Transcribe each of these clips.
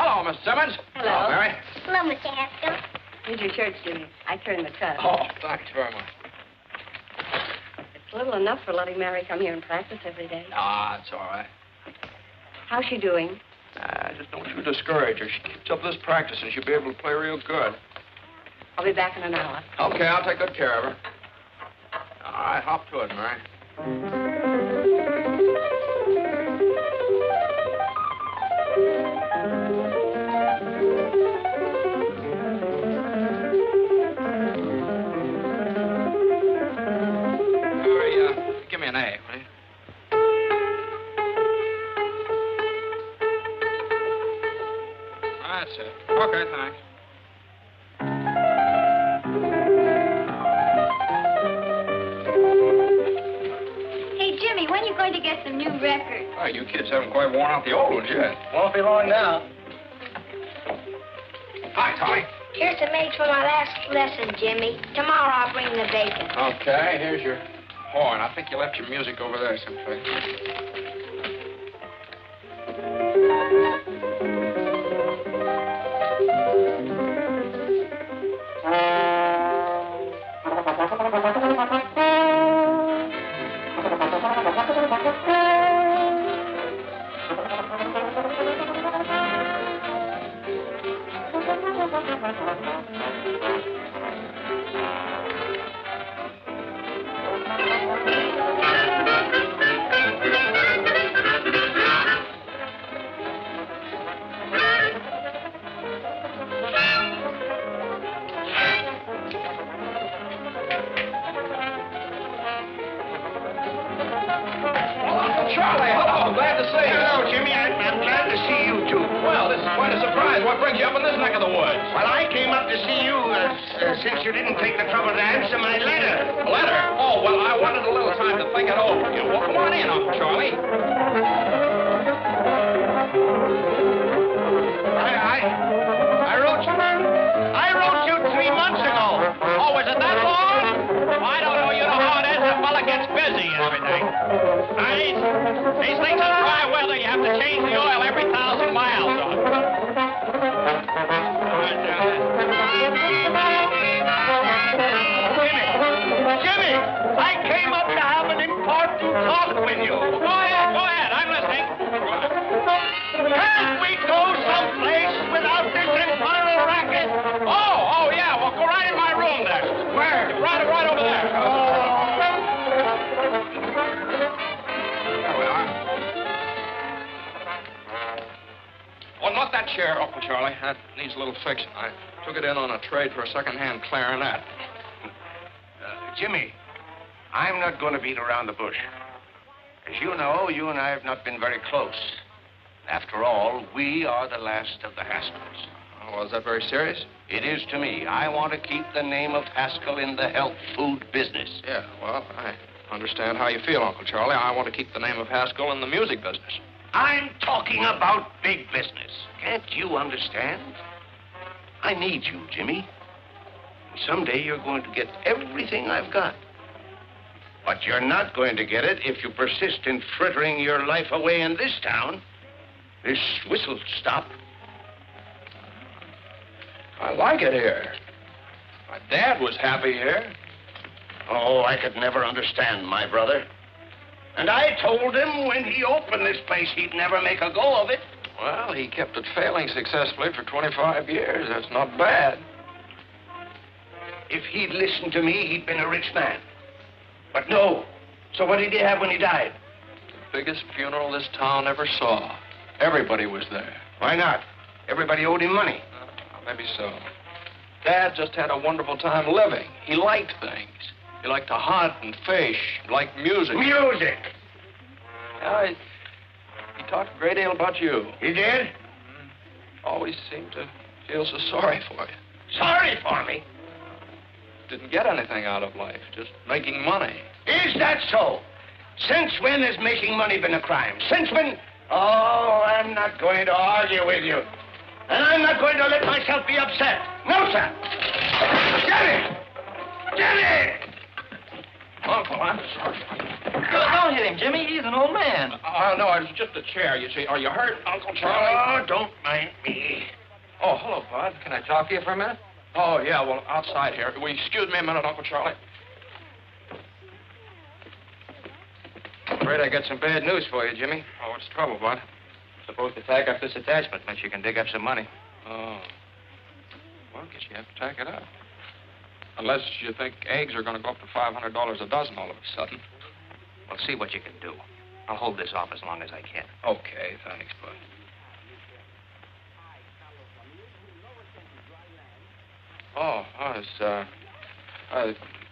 Hello, Miss Simmons. Hello. Mary. Hello, Mr. Haskell. Here's your shirts, Jimmy. I turned the cut. Oh, thanks very much. It's little enough for letting Mary come here and practice every day. Ah, it's all right. How's she doing? Just don't you discourage her. She keeps up this practice and she'll be able to play real good. I'll be back in an hour. Okay, I'll take good care of her. All right, hop to it, Mary. Give me an A, will you? That's it. Okay, thanks. Hey, Jimmy, when are you going to get some new records? Oh, you kids haven't quite worn out the old ones yet. Won't be long now. Hi, Tommy. Here's some eggs for my last lesson, Jimmy. Tomorrow I'll bring the bacon. Okay, here's your horn. I think you left your music over there someplace. Charlie, hello. Glad to see you. Hello, Jimmy. I'm glad to see you, too. Well, this is quite a surprise. What brings you up in this neck of the woods? Well, I came up to see you since you didn't take the trouble to answer my letter. A letter? Oh, well, I wanted a little time to think it over. Well, come on in, Uncle Charlie. I wrote you 3 months ago. Oh, is it that long? I don't know. You know how it is. A fella gets busy and everything. These things in dry weather, you have to change the oil every 1,000 miles. Jimmy, I came up to have an important talk with you. Go ahead. I'm listening. Can't we go someplace without this infernal racket? Oh, yeah. Well, go right in my room there. Where? Right over there. There we are. Oh, not that chair, Uncle Charlie. That needs a little fixing. I took it in on a trade for a second-hand clarinet. Jimmy, I'm not going to beat around the bush. As you know, you and I have not been very close. After all, we are the last of the Haskells. Oh, well, is that very serious? It is to me. I want to keep the name of Haskell in the health food business. Yeah, well, I understand how you feel, Uncle Charlie. I want to keep the name of Haskell in the music business. I'm talking about big business. Can't you understand? I need you, Jimmy. Someday you're going to get everything I've got. But you're not going to get it if you persist in frittering your life away in this town. This whistle stop. I like it here. My dad was happy here. Oh, I could never understand my brother. And I told him when he opened this place, he'd never make a go of it. Well, he kept it failing successfully for 25 years. That's not bad. If he'd listened to me, he'd been a rich man. But no. So what did he have when he died? The biggest funeral this town ever saw. Everybody was there. Why not? Everybody owed him money. Maybe so. Dad just had a wonderful time living. He liked things. He liked to hunt and fish. He liked music. Music! He talked a great deal about you. He did? Always seemed to feel so sorry for you. Sorry for me? Didn't get anything out of life, just making money. Is that so? Since when has making money been a crime? Since when? Oh, I'm not going to argue with you. And I'm not going to let myself be upset. No, sir. Jenny! Jenny! Uncle, I'm sorry. Don't hit him, Jimmy. He's an old man. No, it was just a chair, you see. Are you hurt, Uncle Charlie? Oh, don't mind me. Oh, hello, Bud. Can I talk to you for a minute? Oh, yeah, well, outside here. Will you excuse me a minute, Uncle Charlie? Afraid I got some bad news for you, Jimmy. Oh, what's the trouble, Bud? Supposed to tack up this attachment unless you can dig up some money. Oh. Well, I guess you have to tack it up. Unless you think eggs are going to go up to $500 a dozen all of a sudden. Well, see what you can do. I'll hold this off as long as I can. Okay, thanks, Bud. Oh,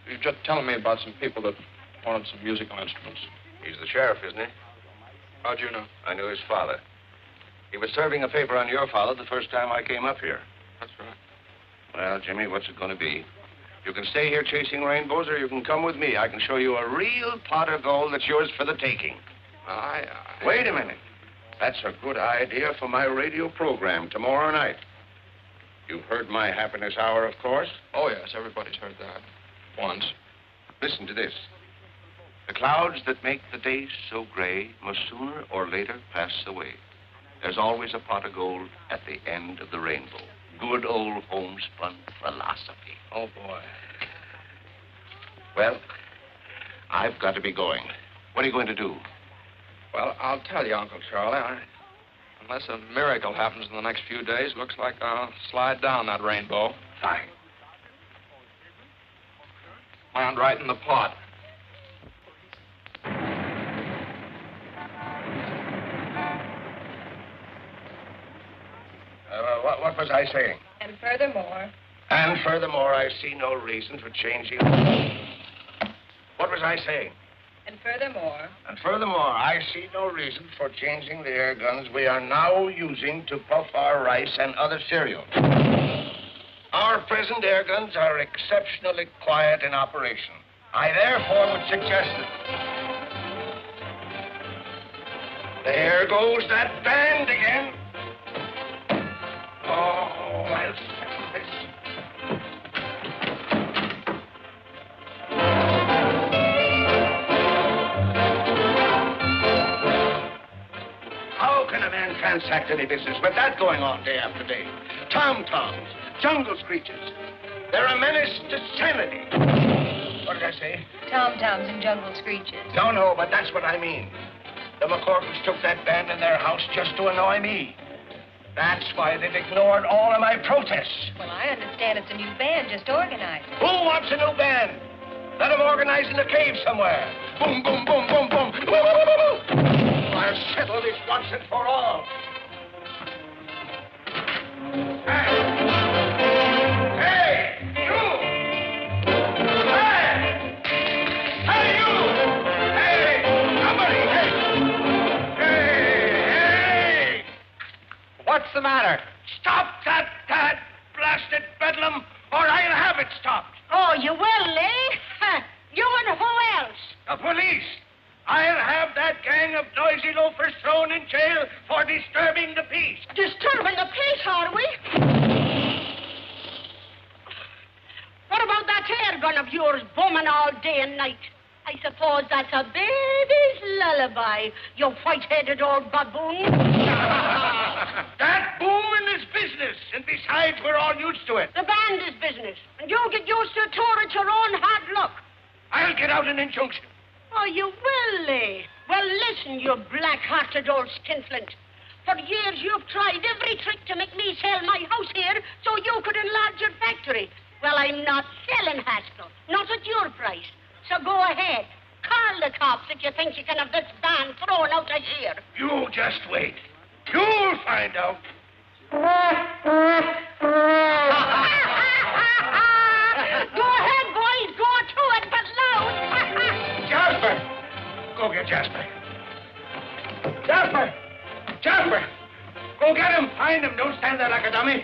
you were just telling me about some people that wanted some musical instruments. He's the sheriff, isn't he? How'd you know? I knew his father. He was serving a paper on your father the first time I came up here. That's right. Well, Jimmy, what's it going to be? You can stay here chasing rainbows, or you can come with me. I can show you a real pot of gold that's yours for the taking. Wait a minute. That's a good idea for my radio program tomorrow night. You've heard my happiness hour, of course. Oh, yes, everybody's heard that. Once. Listen to this. The clouds that make the days so gray must sooner or later pass away. There's always a pot of gold at the end of the rainbow. Good old homespun philosophy. Oh, boy. Well, I've got to be going. What are you going to do? Well, I'll tell you, Uncle Charlie. Unless a miracle happens in the next few days, looks like I'll slide down that rainbow. Fine. Land right in the pot. What was I saying? And furthermore, And furthermore, I see no reason for changing... What was I saying? and furthermore, And furthermore, I see no reason for changing the air guns we are now using to puff our rice and other cereal. Our present air guns are exceptionally quiet in operation. I therefore would suggest that... There goes that band again. Oh, I'll settle this. How can a man transact any business with that going on day after day? Tom-toms, jungle screeches. They're a menace to sanity. What did I say? tom-toms and jungle screeches. No, but that's what I mean. The McCorkins took that band in their house just to annoy me. That's why they've ignored all of my protests. Well, I understand it's a new band just organized. Who wants a new band? Let them organize in the cave somewhere. Boom, boom, boom, boom, boom. Woo, woo, woo, woo. I'll settle this once and for all. Hey, you! Hey, you! Hey, somebody! Hey! What's the matter? Stop that blasted bedlam, or I'll have it stopped. Oh, you will, eh? You and who else? The police. I'll have that gang of noisy loafers thrown in jail for disturbing the peace. Disturbing the peace, are we? What about that air gun of yours booming all day and night? I suppose that's a baby's lullaby, you white-headed old baboon. We're all used to it. The band is business, and you get used to a tour at your own hard luck. I'll get out an injunction. Oh, you will, eh? Well, listen, you black-hearted old skinflint. For years, you've tried every trick to make me sell my house here so you could enlarge your factory. Well, I'm not selling Haskell, not at your price. So go ahead. Call the cops if you think you can have this band thrown out of here. You just wait. You'll find out. Go ahead, boys. Go to it, but loud. Jasper! Go get Jasper. Jasper! Jasper! Go get him. Find him. Don't stand there like a dummy.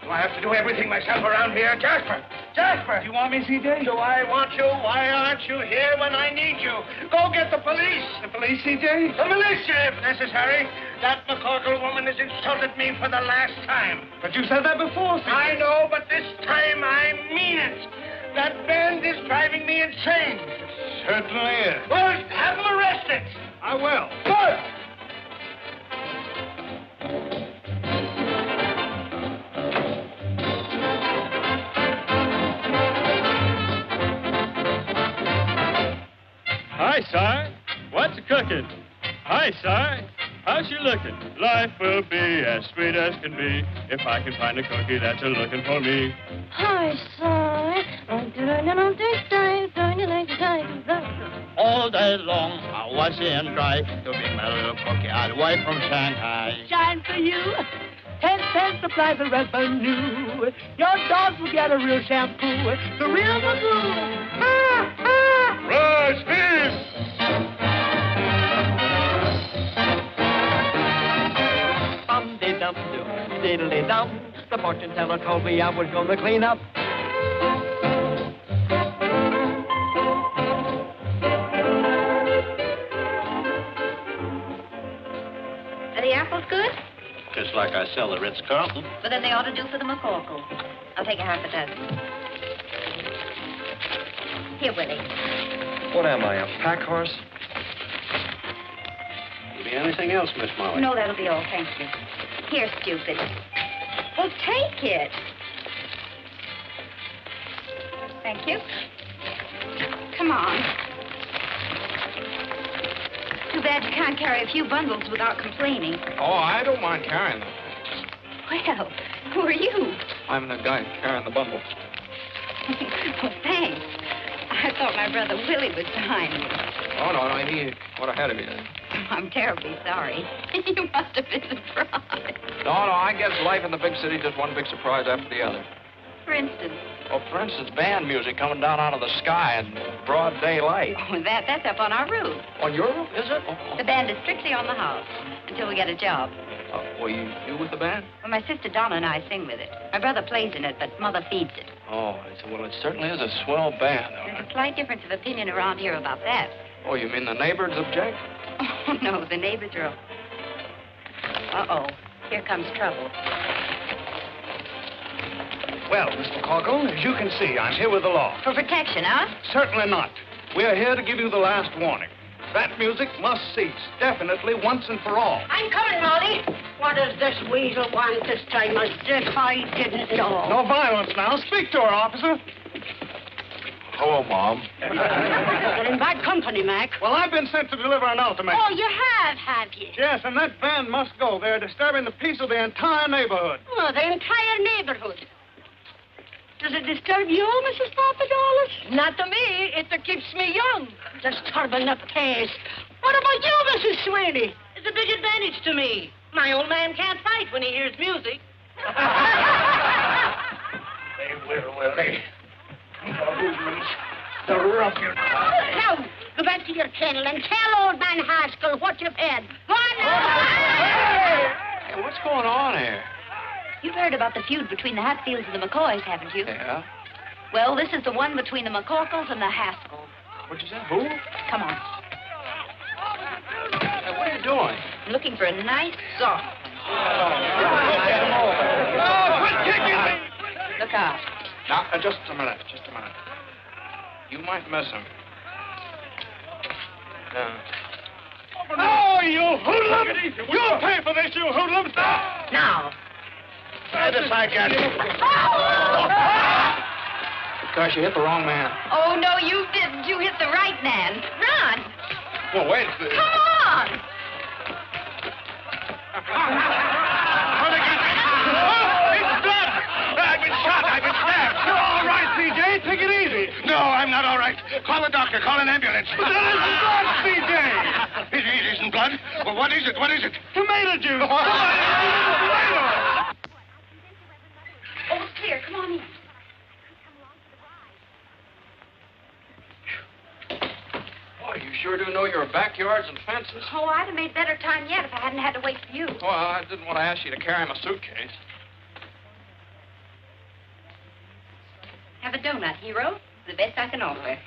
Do I have to do everything myself around here? Jasper! Jasper! You want me, C.J.? Do I want you? Why aren't you here when I need you? Go get the police. The police, C.J.? The militia, if necessary. That McCorkle woman has insulted me for the last time. But you said that before, C.J. I know, but this time I mean it. That band is driving me insane. Certainly is. Well, have them arrested. I will. Good. Hi, Si. What's cooking? Hi, Si. How's you looking? Life will be as sweet as can be if I can find a cookie that's a-looking for me. Hi, Si. All day long, I was and try to be my little cookie all the way from Shanghai. Shine for you. 10 cents supply the revenue. Your dogs will get a real shampoo. The real Magoo. Rise, peace! Bum-de-dum-dum, diddly-dum. The fortune teller told me I was going to clean up. Are the apples good? Just like I sell the Ritz-Carlton. Well, then they ought to do for the McCorkle. I'll take a half a dozen. Here, Willie. What am I, a pack horse? Be anything else, Miss Molly? No, that'll be all, thank you. Here, stupid. Well, take it. Thank you. Come on. Too bad you can't carry a few bundles without complaining. Oh, I don't mind carrying them. Well, who are you? I'm the guy carrying the bundle. Well, thanks. I thought my brother Willie was behind me. Oh, no, he went ahead of you. I'm terribly sorry. You must have been surprised. No, I guess life in the big city is just one big surprise after the other. For instance? Well, for instance, band music coming down out of the sky in broad daylight. Oh, that's up on our roof. On your roof, is it? Oh. The band is strictly on the house until we get a job. Well, you with the band? Well, my sister Donna and I sing with it. My brother plays in it, but Mother feeds it. Oh, well, it certainly is a swell band. There's a slight difference of opinion around here about that. Oh, you mean the neighbors object? Oh, no, the neighbors are... Uh-oh, here comes trouble. Well, Miss McCorkle, as you can see, I'm here with the law. For protection, huh? Certainly not. We're here to give you the last warning. That music must cease, definitely, once and for all. I'm coming, Molly. What does this weasel want this time? As if I didn't know. No violence now. Speak to her, officer. Hello, Mom. You're in bad company, Mac. Well, I've been sent to deliver an ultimatum. Oh, you have you? Yes, and that band must go. They're disturbing the peace of the entire neighborhood. Oh, the entire neighborhood. Does it disturb you, Mrs. Papadopoulos? Not to me. It keeps me young. Disturbing the peace. What about you, Mrs. Sweeney? It's a big advantage to me. My old man can't fight when he hears music. They will they? The ruffian. Now, go back to your kennel and tell old man Haskell what you've had. Go on now. Hey, what's going on here? You've heard about the feud between the Hatfields and the McCoys, haven't you? Yeah? Well, this is the one between the McCorkles and the Haskells. What'd you say? Who? Come on. Hey, what are you doing? I'm looking for a nice, soft one. Quit kicking me! Look out. Now, just a minute. You might miss him. Oh, you hoodlum! You'll pay for this, you hoodlums! Now, This I get. Gosh, you hit the wrong man. Oh, no, you didn't. You hit the right man. Run. Well, wait. Come on. It's blood! I've been shot. I've been stabbed. You're all right, C.J. Take it easy. No, I'm not all right. Call the doctor. Call an ambulance. But that isn't blood, C.J. It isn't blood? Well, what is it? What is it? Tomato juice. Oh, it's clear. Come on in. Boy, you sure do know your backyards and fences. Oh, I'd have made better time yet if I hadn't had to wait for you. Well, I didn't want to ask you to carry my suitcase. Have a donut, hero. The best I can offer.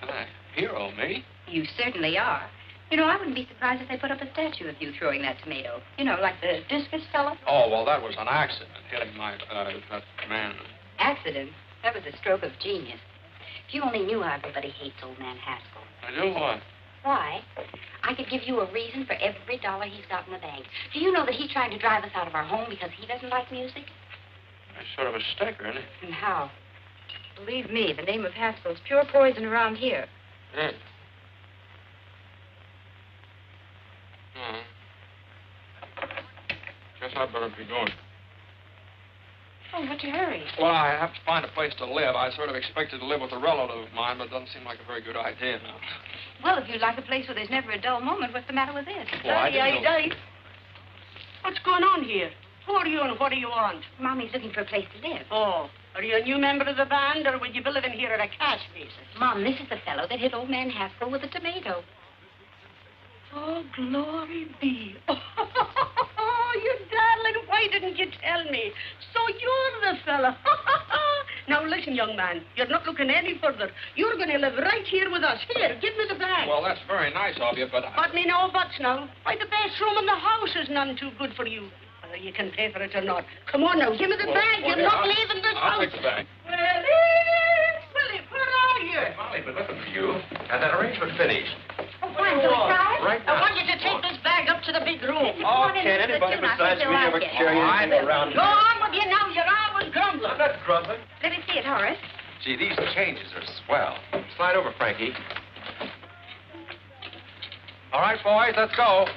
Hero, me? You certainly are. You know, I wouldn't be surprised if they put up a statue of you throwing that tomato. You know, like the discus fella. Oh, well, that was an accident, hitting my, that man. Accident? That was a stroke of genius. If you only knew how everybody hates old man Haskell. I do what? Why? I could give you a reason for every dollar he's got in the bank. Do you know that he's trying to drive us out of our home because he doesn't like music? That's sort of a sticker, isn't it? And how? Believe me, the name of Haskell's pure poison around here. Yeah. Guess I'd better be going. Oh, what's your hurry? Well, I have to find a place to live. I sort of expected to live with a relative of mine, but it doesn't seem like a very good idea now. Well, if you'd like a place where there's never a dull moment, what's the matter with this? Well, I didn't know- What's going on here? Who are you and what do you want? Mommy's looking for a place to live. Oh, are you a new member of the band, or will you be living here at a cash basis? Mom, this is the fellow that hit old man Haskell with a tomato. Oh, glory be. Oh, you darling, why didn't you tell me? So you're the fella. Now, listen, young man, you're not looking any further. You're going to live right here with us. Here, give me the bag. Well, that's very nice of you, but... But me no buts now. Why, the best room in the house is none too good for you. Whether you can pay for it or not. Come on now, give me the bag. You're not leaving this I'll house. take the bag. Willie, where are you? Molly, been looking for you. And that arrangement finished. Why, do we try? Right I want you to take this bag up to the big room. Oh, can't anybody besides me ever carry anything around Go on with you now. You're always grumbling. I'm not grumbling. Let me see it, Horace. Gee, these changes are swell. Slide over, Frankie. All right, boys, let's go.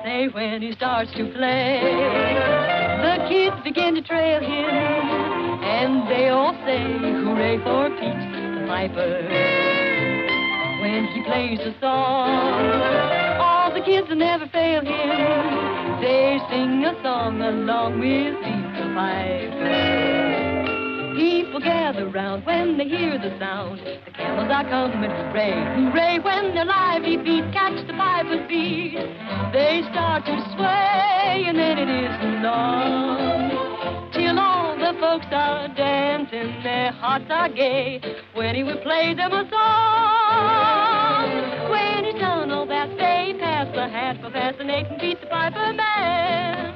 Say when he starts to play, the kids begin to trail him, and they all say, hooray for Pete the Piper. When he plays a song, all the kids never fail him. They sing a song along with Pete the Piper. People gather round when they hear the sound. The camels are coming, hooray, hooray. When their lively feet catch the piper's beat, they start to sway, and then it isn't long till all the folks are dancing, their hearts are gay when he would play them a song. When he's done all that, they pass the hat for fascinating Pete the Piper Man.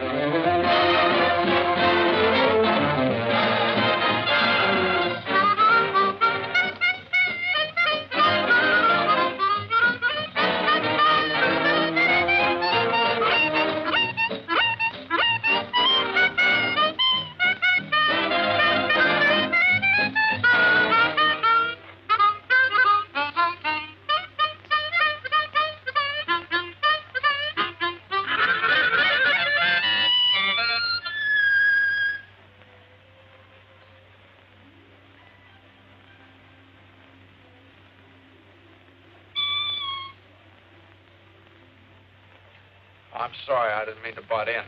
I'm sorry, I didn't mean to butt in.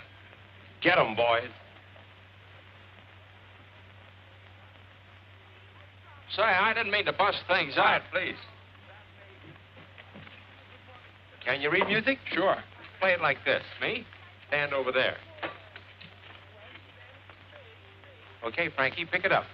Get 'em, boys. Say, I didn't mean to bust things out. Please. Can you read music? Sure. Play it like this. Me? Stand over there. Okay, Frankie, pick it up.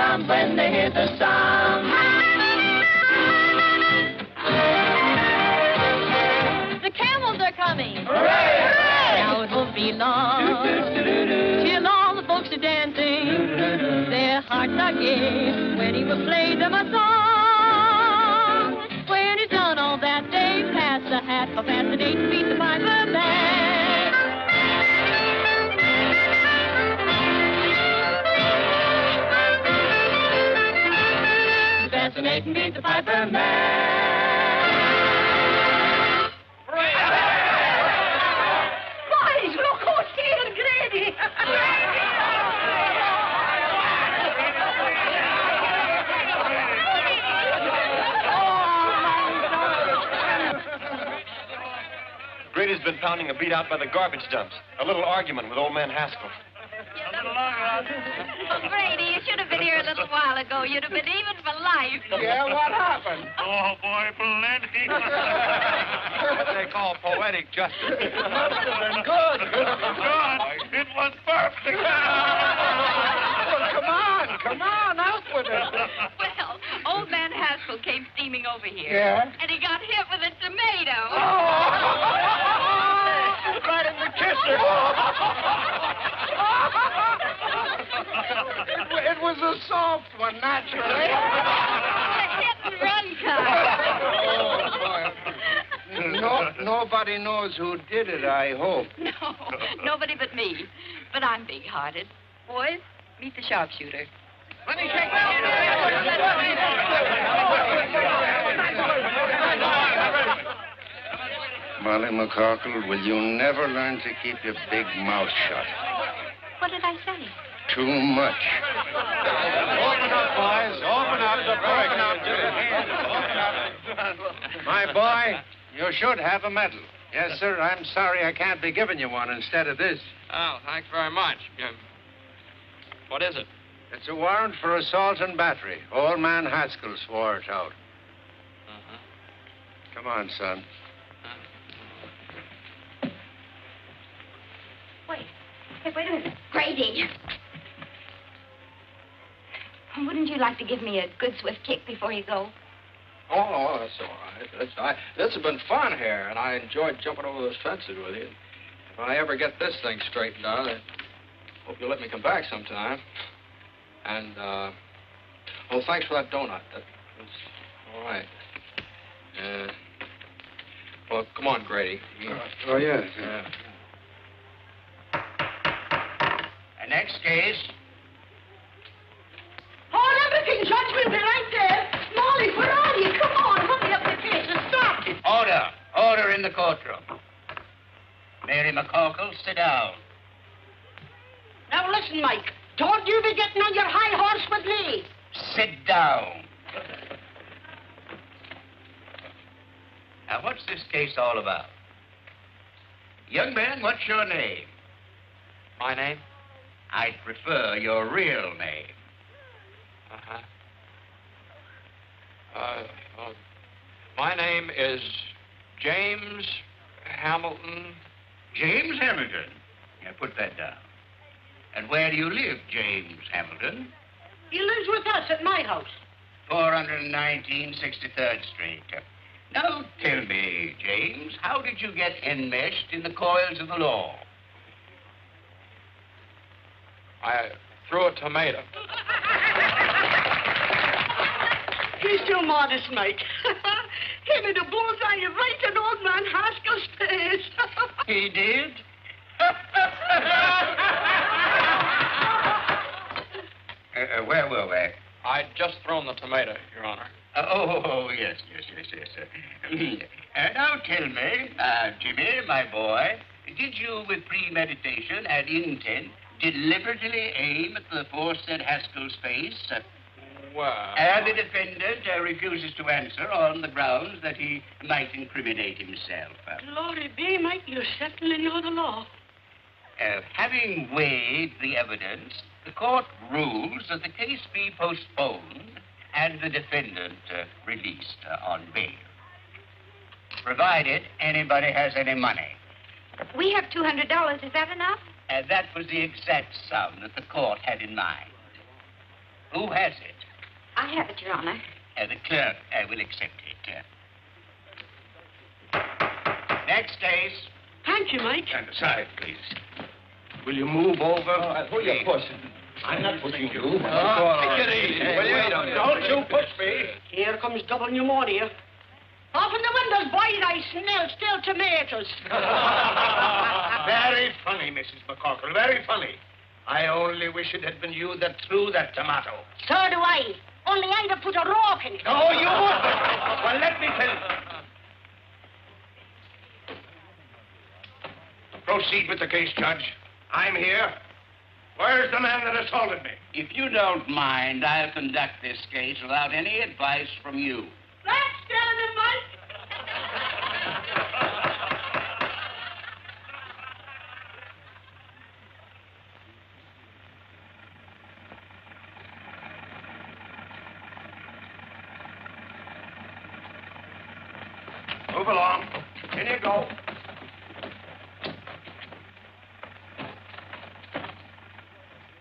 drum when they hear the sound. The camels are coming. Hooray! Hooray! Now it won't be long till all the folks are dancing. Their hearts are gay when he will play them a song. When he's done all that, they pass the hat for past the 8 to beat the piper back. Fascinate and beat the piper back. Boys, look who's here, Grady. Grady's been pounding a beat out by the garbage dumps. A little argument with old man Haskell. Oh, Brady, you should have been here a little while ago. You'd have been even for life. Yeah, what happened? Oh, boy, plenty. What they call poetic justice. Must have been good. God, it was perfect. Well, come on, out with it. Well, old man Haskell came steaming over here. Yeah? And he got hit with a tomato. Right in the kisser. It was a soft one, naturally. A hit-and-run kind. Nobody knows who did it, I hope. No, nobody but me. But I'm big-hearted. Boys, meet the sharpshooter. Let me shake Molly McCorkle, will you never learn to keep your big mouth shut? What did I say? Too much. Open up, boys. Open up. My boy, you should have a medal. Yes, sir. I'm sorry I can't be giving you one instead of this. Oh, thanks very much. What is it? It's a warrant for assault and battery. Old man Haskell swore it out. Come on, son. Wait. Hey, wait a minute. Grady. Wouldn't you like to give me a good swift kick before you go? Oh, that's all right. This has been fun here, and I enjoyed jumping over those fences with you. If I ever get this thing straightened out, I hope you'll let me come back sometime. And, well, thanks for that donut. That was all right. Well, come on, Grady. Oh, yes. Yeah. The next case. Hold everything, Judge. We'll be right there. Molly, where are you? Come on, hurry up the case and start it. Order. Order in the courtroom. Mary McCorkle, sit down. Now listen, Mike. Don't you be getting on your high horse with me. Sit down. Now, what's this case all about? Young man, what's your name? My name? I'd prefer your real name. My name is James Hamilton. James Hamilton. Yeah, put that down. And where do you live, James Hamilton? He lives with us at my house. 419 63rd Street. Now, tell me, James, how did you get enmeshed in the coils of the law? I threw a tomato. He's too modest, Mike. He made a bullseye right in old man Haskell's face. He did? Where were we? I'd just thrown the tomato, Your Honor. Yes. Now tell me, Jimmy, my boy, did you, with premeditation and intent, deliberately aim at the aforesaid Haskell's face? Well... And the defendant refuses to answer on the grounds that he might incriminate himself. Glory be, Mike, you certainly know the law. Having weighed the evidence, the court rules that the case be postponed and the defendant released on bail, provided anybody has any money. We have $200. Is that enough? That was the exact sum that the court had in mind. Who has it? I have it, Your Honor. The clerk will accept it. Next case. Thank you, Mike. Stand aside, please. Will you move over? Who you pushing? I'm not pushing you. Take it easy. Wait a minute. Don't you push me. Here comes double pneumonia. Open the windows wide, I smell still tomatoes. Very funny, Mrs. McCorkle. Very funny. I only wish it had been you that threw that tomato. So do I. Only I'd have put a rock in it. No, you wouldn't. Well, let me tell you. Proceed with the case, Judge. I'm here. Where's the man that assaulted me? If you don't mind, I'll conduct this case without any advice from you. That's telling him, Mike. Move along. In you go.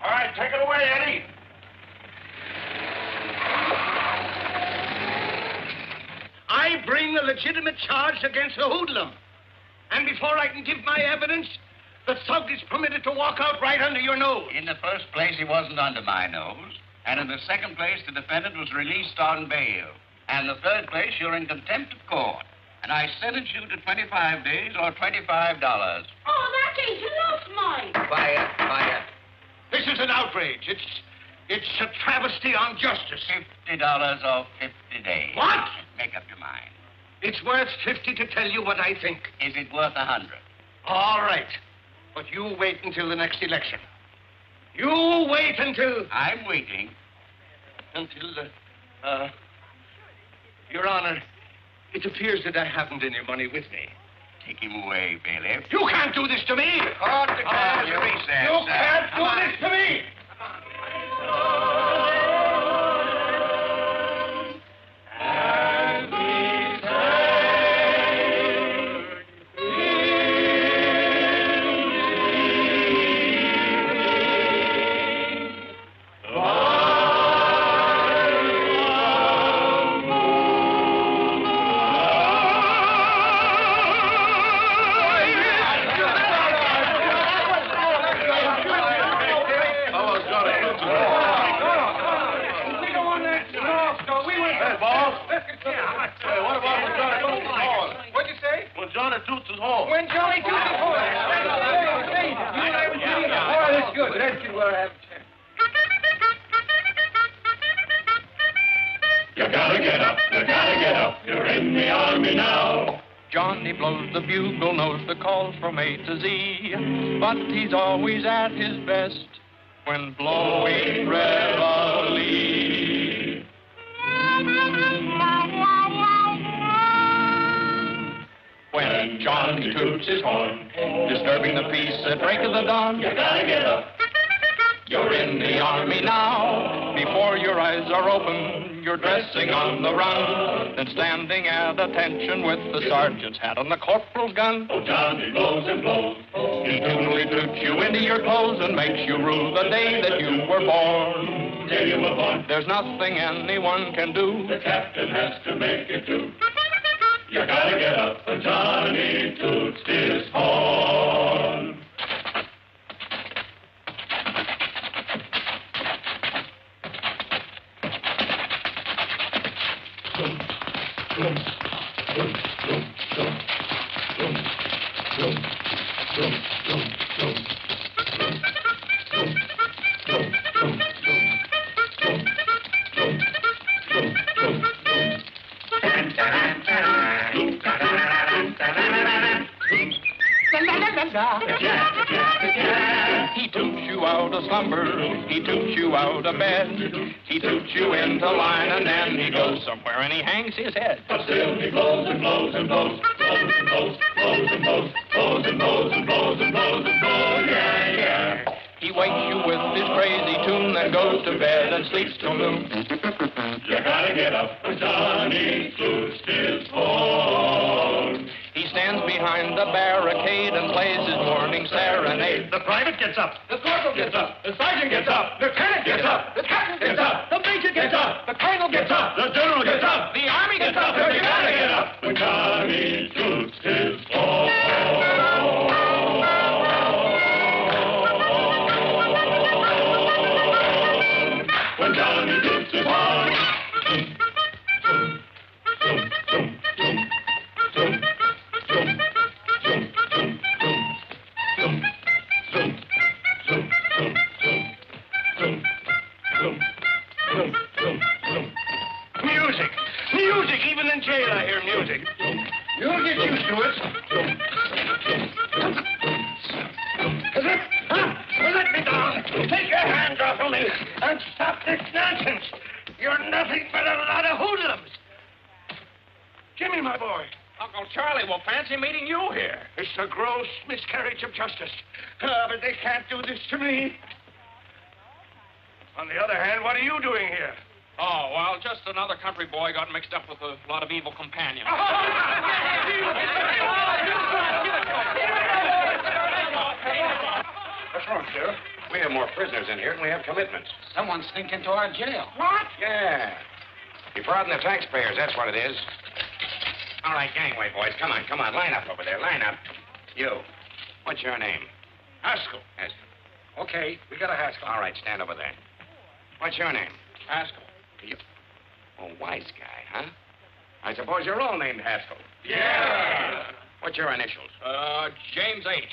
All right, take it away, Eddie. I bring a legitimate charge against the hoodlum. And before I can give my evidence, the thug is permitted to walk out right under your nose. In the first place, he wasn't under my nose. And in the second place, the defendant was released on bail. And in the third place, you're in contempt of court. And I sentence you to 25 days or $25. Oh, that ain't enough, Mike. Quiet. This is an outrage. It's a travesty on justice. $50 or 50 days. What? Make up your mind. It's worth 50 to tell you what I think. Is it worth 100? All right. But you wait until the next election. You wait until... I'm waiting. Until, Your Honor, it appears that I haven't any money with me. Take him away, bailiff. You can't do this to me! Court declares recess. You can't do this to me! Johnny blows the bugle, knows the calls from A to Z, but he's always at his best when blowing reveille. When Johnny toots his horn, disturbing the peace at break of the dawn, you gotta get up. You're in the army now. Before your eyes are open, you're dressing on the run, then standing at attention with the sergeant's hat on the corporal's gun. Oh, Johnny blows and blows. He tunely toots you into your clothes and makes you rue the day that you were born. Day you were born. There's nothing anyone can do. The captain has to make it too. You gotta get up, and Johnny toots his horn. He toots you out of slumber, he toots you out of bed, he toots you into line, and then he goes somewhere and he hangs his head. But still he blows and blows and blows, blows and blows, blows and blows, blows and blows and blows and blows and blows, yeah, yeah. He wakes you with his crazy tune, then goes to bed and sleeps till noon. You gotta get up when Johnny toots his horn. He stands behind the barricade and plays his morning serenade. The private gets up. The corporal gets up. The sergeant gets up. The lieutenant gets up. The captain gets up. The major gets up. The colonel gets up. The general gets up. The army gets up. You gotta get up. When Johnny toots his horn. When Johnny toots his horn. Music! Music! Even in jail I hear music. You'll get used to it. Let me down. Take your hands off of me and stop this nonsense. You're nothing but a lot of hoodlums. Jimmy, my boy. Uncle Charlie will fancy meeting you here. It's a gross miscarriage of justice. But they can't do this to me. On the other hand, what are you doing here? Oh, well, just another country boy got mixed up with a lot of evil companions. What's wrong, sir? We have more prisoners in here and we have commitments. Someone sneaked into our jail. What? Yeah. Defrauding the taxpayers, that's what it is. All right, gangway, boys. Come on, come on. Line up over there. Line up. You. What's your name? Haskell. Haskell. Okay, we got a Haskell. All right, stand over there. What's your name? Haskell. You... Oh, wise guy, huh? I suppose you're all named Haskell. Yeah. What's your initials? James H.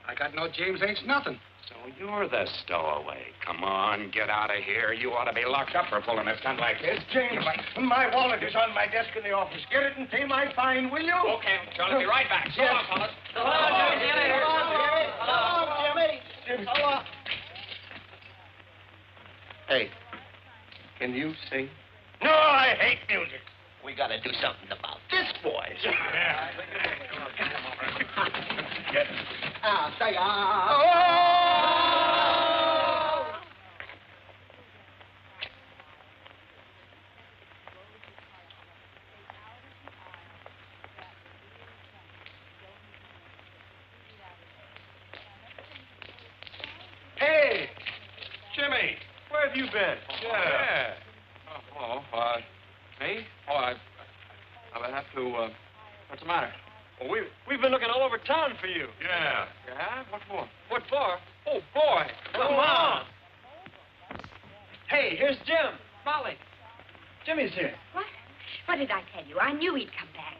I got no James H. nothing. So you're the stowaway. Come on, get out of here. You ought to be locked up for pulling a stunt like this. James, my wallet is on my desk in the office. Get it and pay my fine, will you? Okay, Charlie, be right back. So long, fellas. So long, Jimmy. So long, Jimmy. So long. Hey, can you sing? No, I hate music. We got to do something about this, boys. Get it. Say, Hey, Jimmy, where have you been? Yeah. Me? Oh, I have to, what's the matter? Well, we've been looking all over town for you. Yeah. Yeah? What for? What for? Oh, boy. Come on. Hey, here's Jim. Molly. Jimmy's here. What? What did I tell you? I knew he'd come back.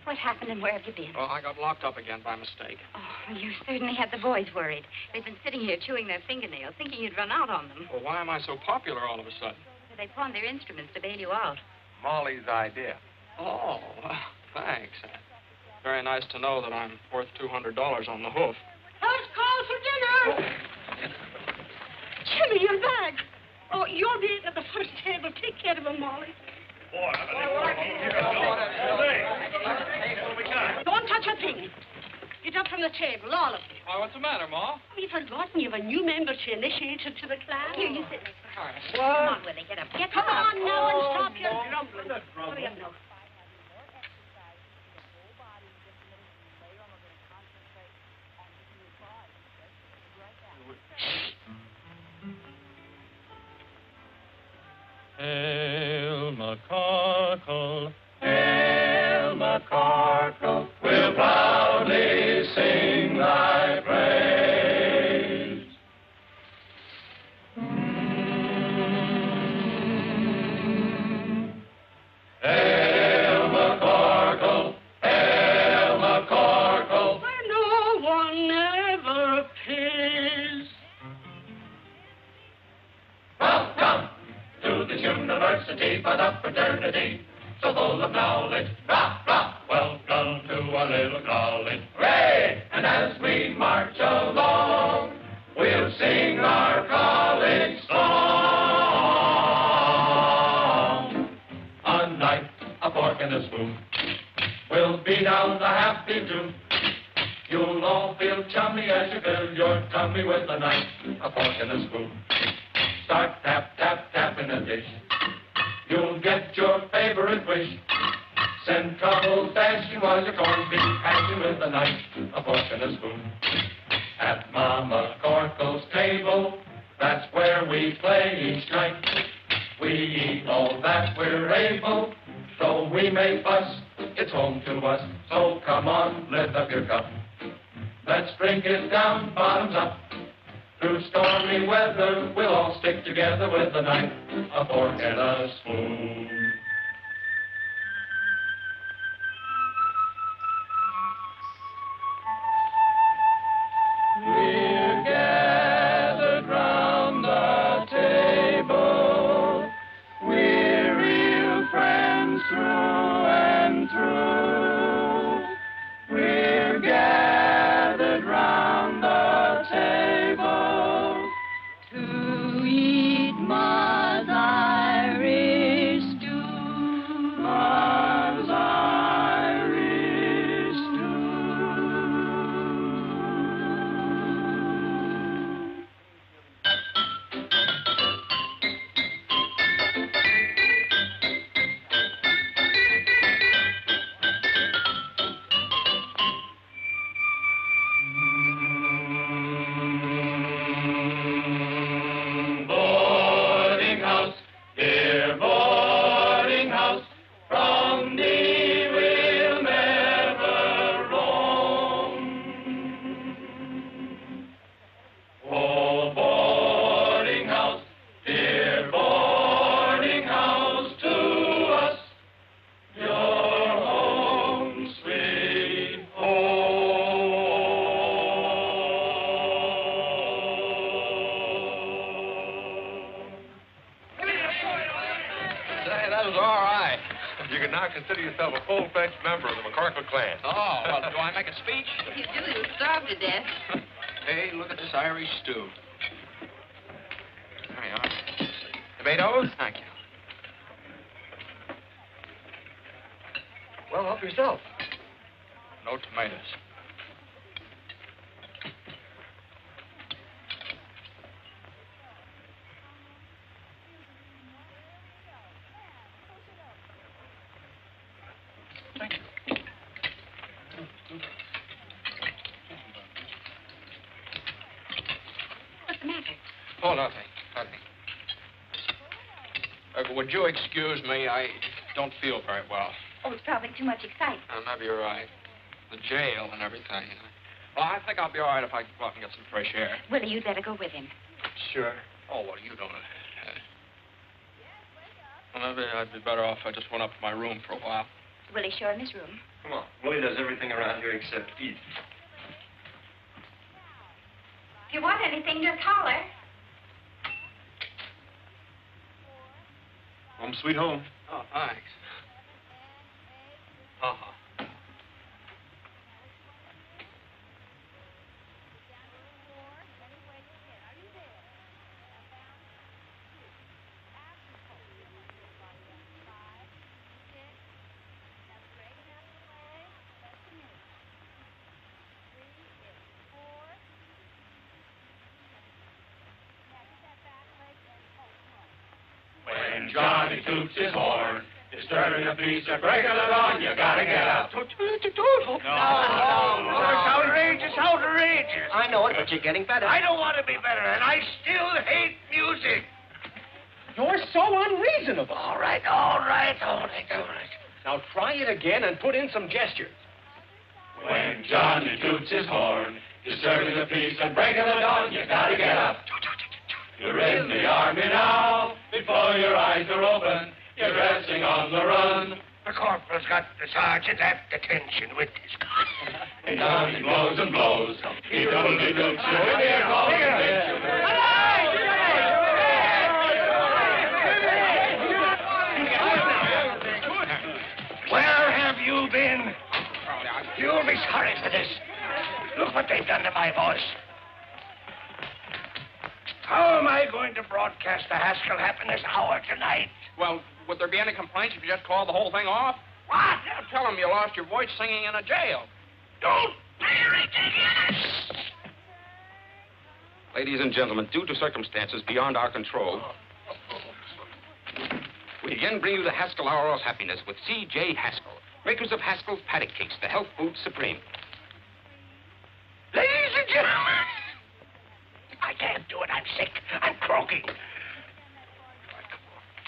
What happened and where have you been? Well, I got locked up again by mistake. Oh, you certainly had the boys worried. They've been sitting here chewing their fingernails, thinking you'd run out on them. Well, why am I so popular all of a sudden? They pawned their instruments to bail you out. Molly's idea. Oh, thanks. Very nice to know that I'm worth $200 on the hoof. First call for dinner. Jimmy, you're back. Oh, you'll be eating at the first table. Take care of him, Molly. Don't touch a thing. Get up from the table, all of you. Why, what's the matter, Ma? We've forgotten you've a new member to initiate you to the class. Here, you sit. What? Come on, Willie, get up. Get Come up. on now and stop your grumbling. Hurry up now. Hail McCarkle, Hail McCarkle, we'll proudly sing thy praise. Hail McCarkle, Hail McCarkle, Where no one ever pays. Welcome to this university for the fraternity, so full of knowledge. Rah, rah. Welcome to our little college. Hooray! And as we march along, we'll sing our college song. A knife, a fork, and a spoon. We'll beat out the happy tune. You'll all feel chummy as you fill your tummy with a knife, a fork, and a spoon. Start tap, tap, tap in a dish. You'll get your favorite wish. Send trouble dashing while your corned beef hatching with a knife, a fork, and a spoon. At Mama Corkle's table, that's where we play each night. We eat all that we're able, though we may fuss, it's home to us. So come on, lift up your cup. Let's drink it down, bottoms up. Through stormy weather, we'll all stick together with a knife, a fork, and a spoon. We're gathered round the table. We're real friends through and through. We're gathered round the table to eat Ma's Irish stew. Ma's Irish Boarding house, dear boarding house, from thee we'll never roam. Oh, boarding house, dear boarding house, to us your home, sweet Say, that was all right. You can now consider yourself a full-fledged member of the McCorkle clan. Oh, well, do I make a speech? If you do, you'll starve to death. Hey, look at this Irish stew. There you are. Tomatoes? Thank you. Well, help yourself. No tomatoes. Thank you. What's the matter? Oh, nothing. Would you excuse me? I don't feel very well. Oh, it's probably too much excitement. Maybe you're right. The jail and everything. Well, I think I'll be all right if I go out and get some fresh air. Willie, you'd better go with him. Sure. Oh, well, you don't. Well, maybe I'd be better off if I just went up to my room for a while. Willie's sure in his room. Come on. Willie does everything around here except eat. If you want anything, just holler. Home sweet home. Oh, thanks. Uh-huh. When Johnny toots his horn, disturbing the peace or breaking the dawn, you gotta get up. No. It's outrageous, outrageous. I know it, but you're getting better. I don't want to be better, and I still hate music. You're so unreasonable. All right. Now try it again and put in some gestures. When Johnny toots his horn, disturbing the peace and breaking the dawn, you gotta get up. You're in the army now, before your eyes are open, you're dressing on the run. The corporal's got the sergeant at detention with his gun. And Johnny blows and blows, he totally doots you with your Where have you been? You'll be sorry for this. Look what they've done to my voice. How am I going to broadcast the Haskell Happiness Hour tonight? Well, would there be any complaints if you just called the whole thing off? What? Now tell them you lost your voice singing in a jail. Don't be ridiculous. Ladies and gentlemen, due to circumstances beyond our control, we again bring you the Haskell Hour of Happiness with C.J. Haskell, Makers of Haskell's Paddock Cakes, the health food supreme. Ladies and gentlemen, I can't do it. I'm sick. I'm croaking.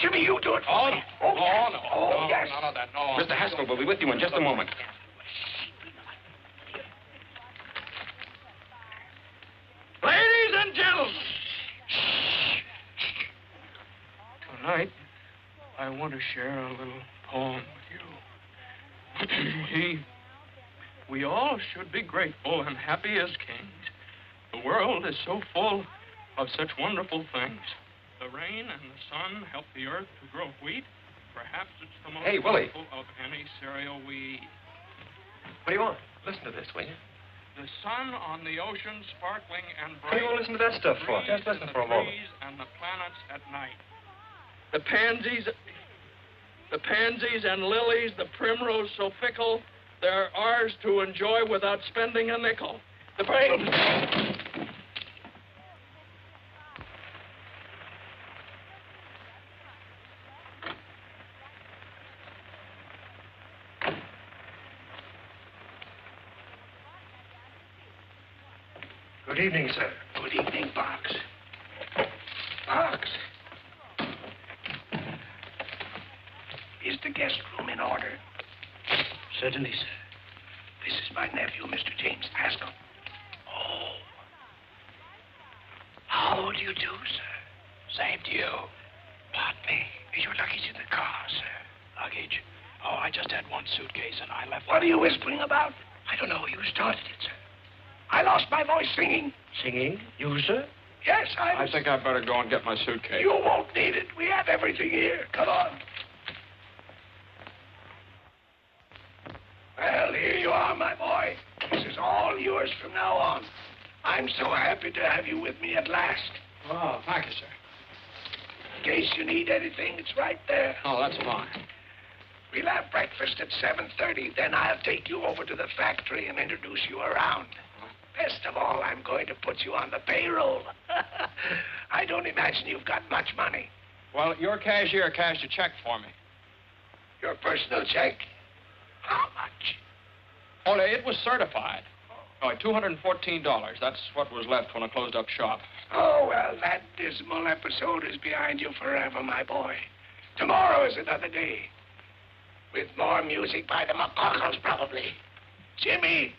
Jimmy, you do it for me. Yes. None of that, no. Mr. Haskell will be with you in just a moment. Ladies and gentlemen. Tonight, I want to share a little poem with you. We all should be grateful and happy as kings. The world is so full of such wonderful things. The rain and the sun help the earth to grow wheat. Perhaps it's the most Hey, Willie. wonderful of any cereal we eat. What do you want? Listen to this, will you? The sun on the ocean sparkling and What do you bright. want to listen to that stuff for? Trees Just listen and for a the moment. trees and the planets at night. The pansies and lilies, the primrose so fickle, they're ours to enjoy without spending a nickel. The Good evening, sir. Good evening, Box. Box. Is the guest room in order? Certainly, sir. This is my nephew, Mr. James Haskell. Oh. How do you do, sir? Same to you. Pardon me. Is your luggage in the car, sir? Luggage? Oh, I just had one suitcase and I left. What are you whispering about? I don't know. You started it, sir. I lost my voice singing. Singing? You, sir? Yes, I think I'd better go and get my suitcase. You won't need it. We have everything here. Come on. Well, here you are, my boy. This is all yours from now on. I'm so happy to have you with me at last. Oh, thank you, sir. In case you need anything, it's right there. Oh, that's fine. We'll have breakfast at 7:30. Then I'll take you over to the factory and introduce you around. Best of all, I'm going to put you on the payroll. I don't imagine you've got much money. Well, your cashier cashed a check for me. Your personal check? How much? Oh, it was certified. Oh, $214. That's what was left when I closed up shop. Oh, well, that dismal episode is behind you forever, my boy. Tomorrow is another day. With more music by the McCockles, probably. Jimmy,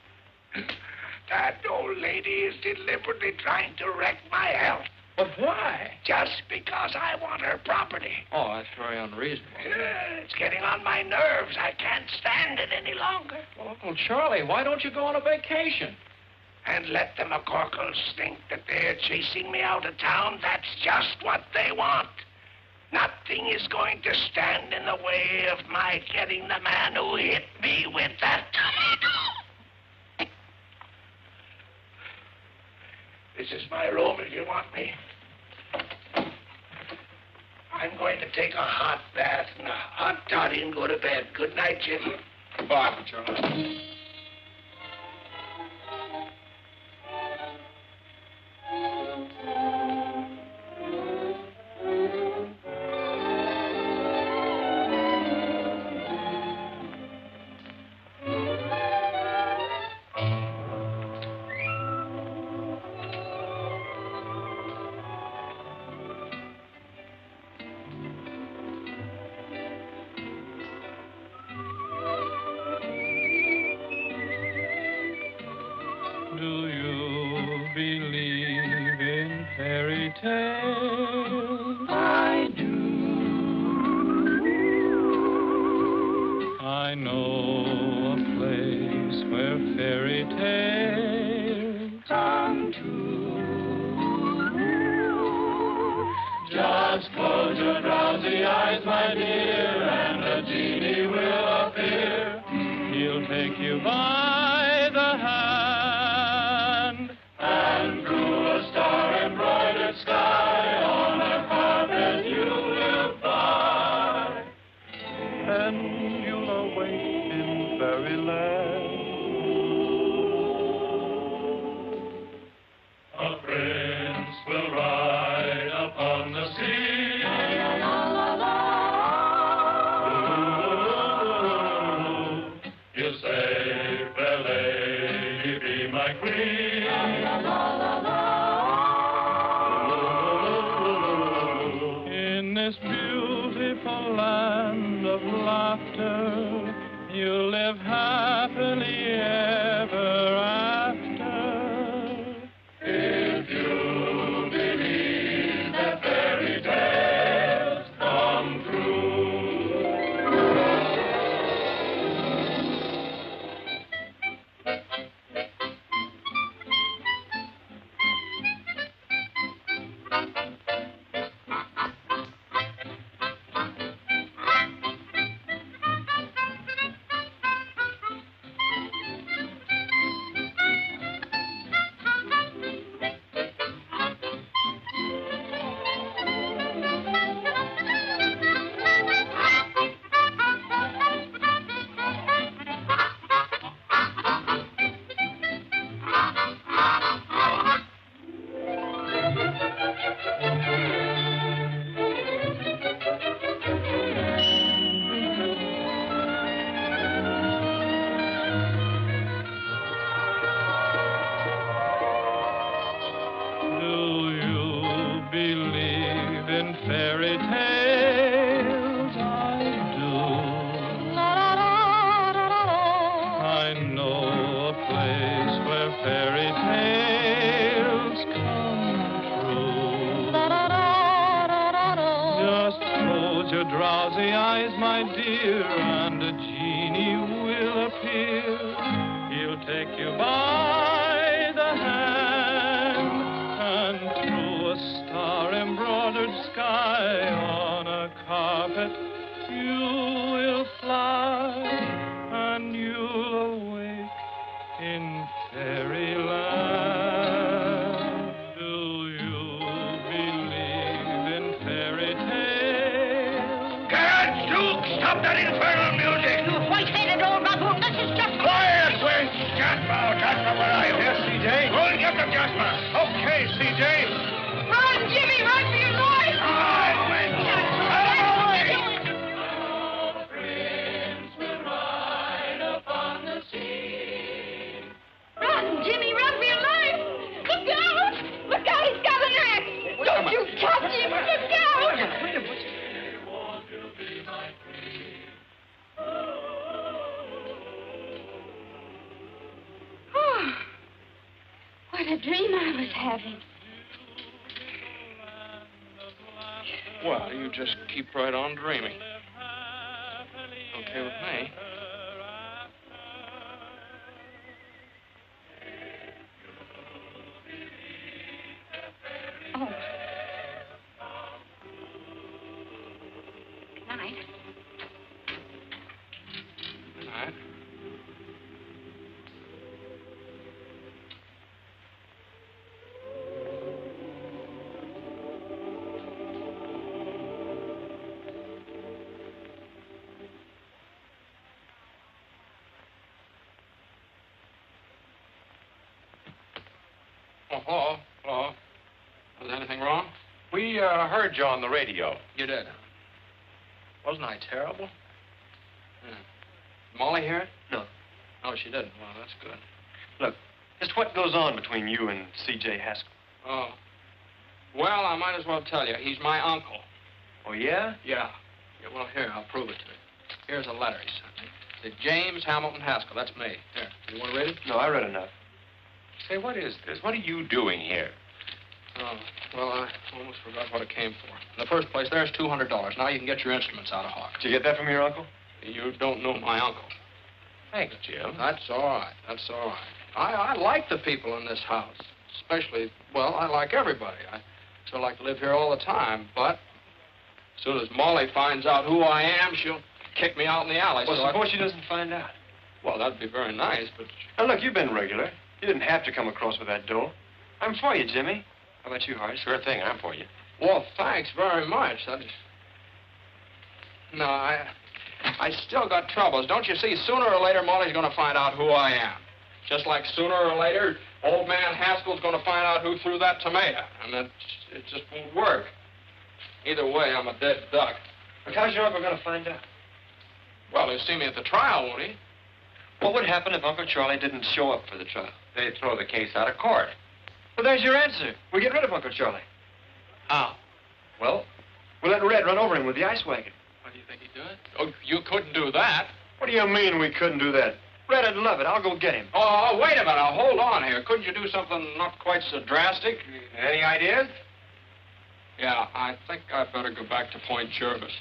that old lady is deliberately trying to wreck my health. But why? Just because I want her property. Oh, that's very unreasonable. Yeah, it's getting on my nerves. I can't stand it any longer. Well, Uncle Charlie, why don't you go on a vacation? And let the McCorkles think that they're chasing me out of town. That's just what they want. Nothing is going to stand in the way of my getting the man who hit me with that tomato. This is my room if you want me. I'm going to take a hot bath and a hot toddy and go to bed. Good night, Jim. Goodbye, Uncle Charlie. Do you believe in fairy tales? I do. I know a place where fairy tales come true. Just close your drowsy eyes, my dear, and a genie will appear. He'll take you by the hand, and through a star-embroidered sky on a carpet you will fly, and you'll awake in fairyland. A prince will ride upon the sea. La, la, la, la. beautiful land of laughter. You'll live happily ever after. If you believe that fairy tales come true. Fairy tales, I do. I know a place where fairy tales come true. Just close your drowsy eyes, my dear, and a genie will appear. He'll take you by the hand and through a star-embroidered sky on a carpet you will fly, and you'll awake in fairyland. Do you believe in fairy tales? Guards, Duke, stop that infernal music! You white-headed old baboon, this is just... Quiet, where's Jasper? Jasper, where are you? Yes, C.J.? Go and get them, Jasper. Okay, C.J. Run, Jimmy, run for your life! Run, Jimmy, run for your life! Look out! Look out, he's got an axe! Don't you touch him! Look out! Oh, what a dream I was having. Well, you just keep right on dreaming. Okay with me. Oh. Good night. Good night. Oh, hello. Hello. Was anything wrong? We heard you on the radio. You did. Wasn't I terrible? Yeah. Molly hear it? No. Oh, she didn't. Well, that's good. Look, just what goes on between you and C.J. Haskell? Oh. Well, I might as well tell you. He's my uncle. Oh, yeah? Yeah. Yeah, well, here, I'll prove it to you. Here's a letter he sent me. It's James Hamilton Haskell. That's me. Here. You want to read it? No, I read enough. Say, what is this? What are you doing here? Oh, well, I almost forgot what it came for. In the first place, there's $200. Now you can get your instruments out of Hawk. Did you get that from your uncle? You don't know my uncle. Thanks, Jim. That's all right. That's all right. I like the people in this house. Especially, well, I like everybody. I still like to live here all the time, but as soon as Molly finds out who I am, she'll kick me out in the alley. Well, so suppose she doesn't find out. Well, that'd be very nice, but... Now, look, you've been regular. You didn't have to come across with that dough. I'm for you, Jimmy. How about you, Horace? Sure thing, I'm for you. Well, thanks very much. No, I still got troubles. Don't you see, sooner or later, Molly's going to find out who I am. Just like sooner or later, old man Haskell's going to find out who threw that tomato. And it just won't work. Either way, I'm a dead duck. But how's your uncle going to find out? Well, he'll see me at the trial, won't he? What would happen if Uncle Charlie didn't show up for the trial? They'd throw the case out of court. Well, there's your answer. We get rid of Uncle Charlie. How? Well, We let Red run over him with the ice wagon. What do you think he'd do it? Oh, you couldn't do that. What do you mean we couldn't do that? Red'd love it. I'll go get him. Oh, wait a minute. Now, hold on here. Couldn't you do something not quite so drastic? Any ideas? Yeah, I think I'd better go back to Point Jervis.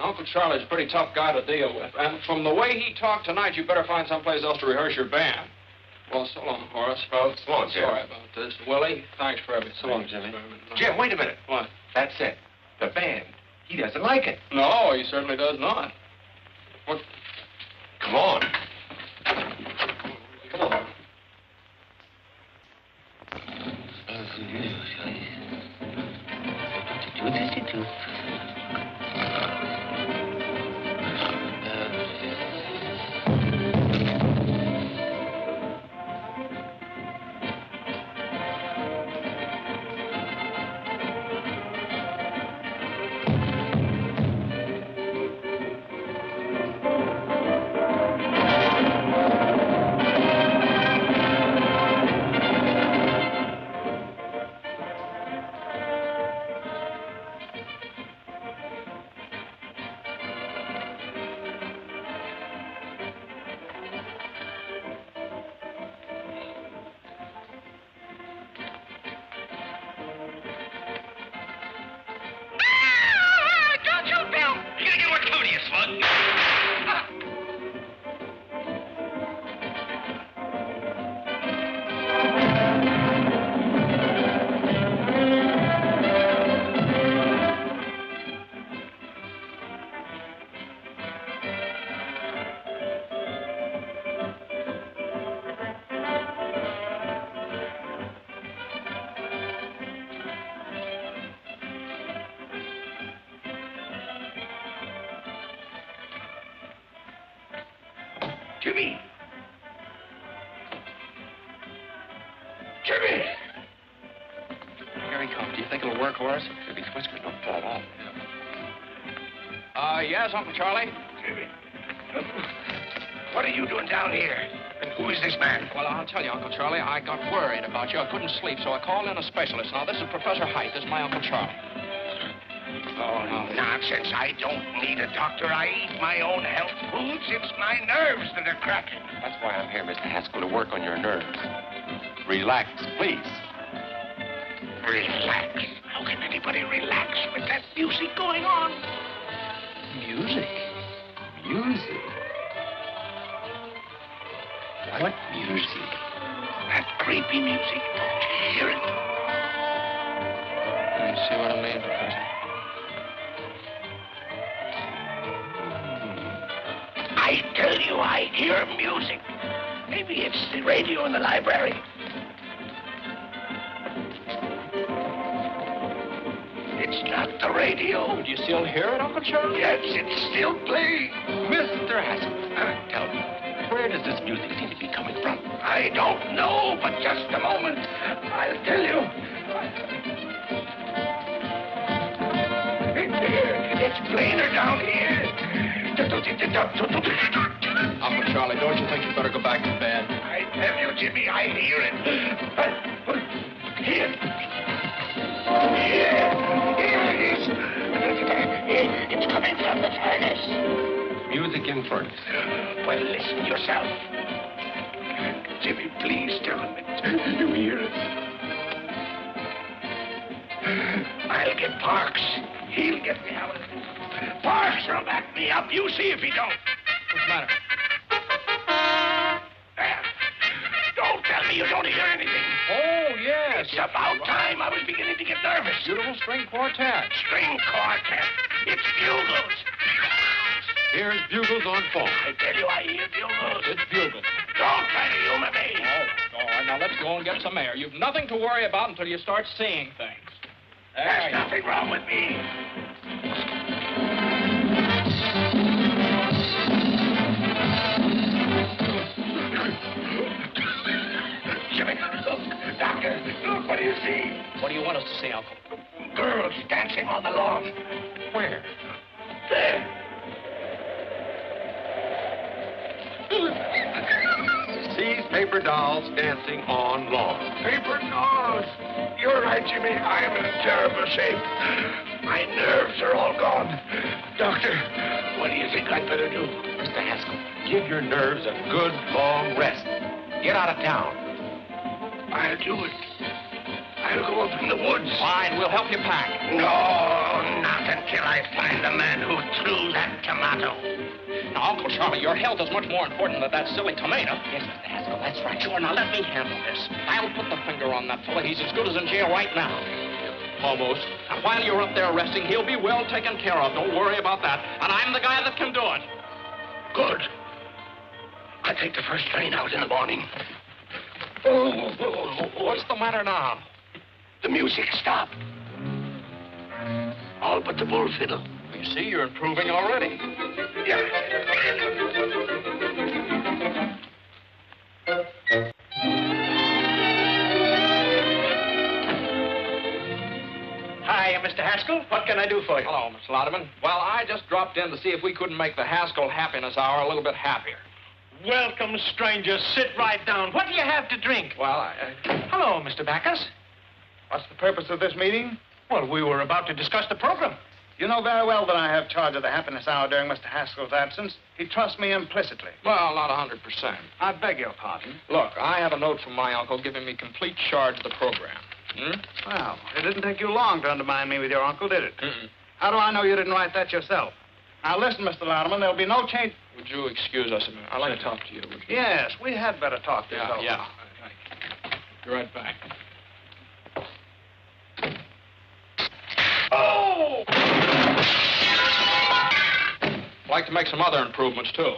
Uncle Charlie's a pretty tough guy to deal with. And from the way he talked tonight, you better find someplace else to rehearse your band. Well, so long, Horace. Well, so long, Jim. Sorry about this. Willie, thanks for everything. So long, Jimmy. Jim, wait a minute. What? That's it. The band. He doesn't like it. No, he certainly does not. What? Come on. Come on. Jimmy! Jimmy! Here he comes. Do you think it'll work, Horace? If his whiskers don't fall off. Yes, Uncle Charlie? Jimmy. What are you doing down here? And who is this man? Well, I'll tell you, Uncle Charlie, I got worried about you. I couldn't sleep, so I called in a specialist. Now, this is Professor Height. This is my Uncle Charlie. Oh, nonsense. I don't need a doctor. I eat my own health foods. It's my nerves that are cracking. That's why I'm here, Mr. Haskell, to work on your nerves. Relax, please. Relax? How can anybody relax with that music going on? Music? Music? What music? That creepy music. Don't you hear it? You see what I mean, Professor? I tell you, I hear music. Maybe it's the radio in the library. It's not the radio. Do you still hear it, Uncle Charlie? Yes, it's still playing. Mr. Haskell, tell me, where does this music seem to be coming from? I don't know, but just a moment. I'll tell you. It's plainer down here. Uncle Charlie, don't you think you'd better go back to bed? I tell you, Jimmy, I hear it. Here. Here it is. It's coming from the furnace. Music in furnace. Well, listen yourself. Jimmy, please tell him it. You hear it. I'll get Parks. He'll get me out of it. Parks will back me up. You see if he don't. What's the matter? There. Don't tell me you don't hear anything. Oh, yes. It's about time. I was beginning to get nervous. Beautiful string quartet. String quartet. It's bugles. Here's bugles on phone. I tell you, I hear bugles. It's bugles. Don't try to humor me. Oh, all right. Now, let's go and get some air. You've nothing to worry about until you start seeing things. There's nothing wrong with me. Jimmy, look. Doctor, look. What do you see? What do you want us to see, Uncle? Girls dancing on the lawn. Where? There. Sees paper dolls dancing on lawn. Paper dolls. You're right, Jimmy. I'm in terrible shape. My nerves are all gone. Doctor, what do you think I'd better do? Mr. Haskell, give your nerves a good, long rest. Get out of town. I'll do it. I'll go up in the woods. Fine, we'll help you pack. No, not until I find the man who threw that tomato. Now, Uncle Charlie, your health is much more important than that silly tomato. Yes, Mr. Haskell, that's right. Sure, now let me handle this. I'll put the finger on that fella. He's as good as in jail right now. Almost. And while you're up there resting, he'll be well taken care of. Don't worry about that. And I'm the guy that can do it. Good. I'll take the first train out in the morning. What's the matter now? The music stopped. All but the bull fiddle. You see, you're improving already. Yeah. Hi, Mr. Haskell. What can I do for you? Hello, Mr. Lauderman. Well, I just dropped in to see if we couldn't make the Haskell Happiness Hour a little bit happier. Welcome, stranger. Sit right down. What do you have to drink? Well, Hello, Mr. Backus. What's the purpose of this meeting? Well, we were about to discuss the program. You know very well that I have charge of the happiness hour during Mr. Haskell's absence. He trusts me implicitly. Well, not 100%. I beg your pardon. Look, I have a note from my uncle giving me complete charge of the program. Well, it didn't take you long to undermine me with your uncle, did it? Mm-mm. How do I know you didn't write that yourself? Now, listen, Mr. Louderman, there'll be no change. Would you excuse us a minute? I'd like to talk to you. Would you? Yes, we had better talk this over. Yeah. Be right back. Oh! I'd like to make some other improvements, too.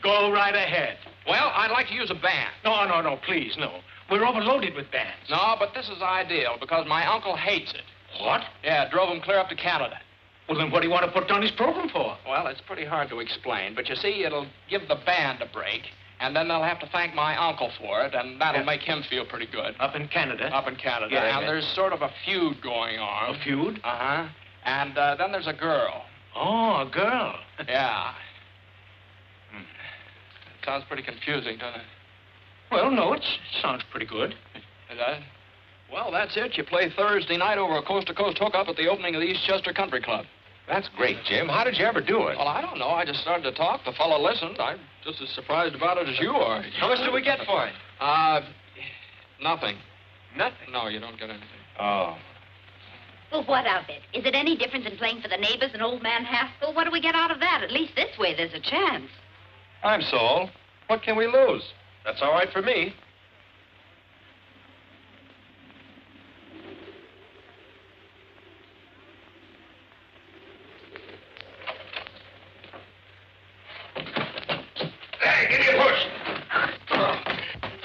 Go right ahead. Well, I'd like to use a band. No, please, no. We're overloaded with bands. No, but this is ideal because my uncle hates it. What? Yeah, drove him clear up to Canada. Well, then what do you want to put down his program for? Well, it's pretty hard to explain, but you see, it'll give the band a break, and then they'll have to thank my uncle for it, and that'll make him feel pretty good. Up in Canada? Up in Canada. Yeah, and there's sort of a feud going on. A feud? Uh-huh. And then there's a girl. Oh, a girl. Yeah. Sounds pretty confusing, doesn't it? Well, no, it sounds pretty good. It does? Well, that's it. You play Thursday night over a coast-to-coast hookup at the opening of the Eastchester Country Club. That's great, Jim. How did you ever do it? Well, I don't know. I just started to talk. The fellow listened. I'm just as surprised about it as you are. How much do we get for it? Nothing. Nothing? No, you don't get anything. Oh. Well, what of it? Is it any different than playing for the neighbors and old man Haskell? What do we get out of that? At least this way there's a chance. I'm Saul. What can we lose? That's all right for me. Hey, give me a push.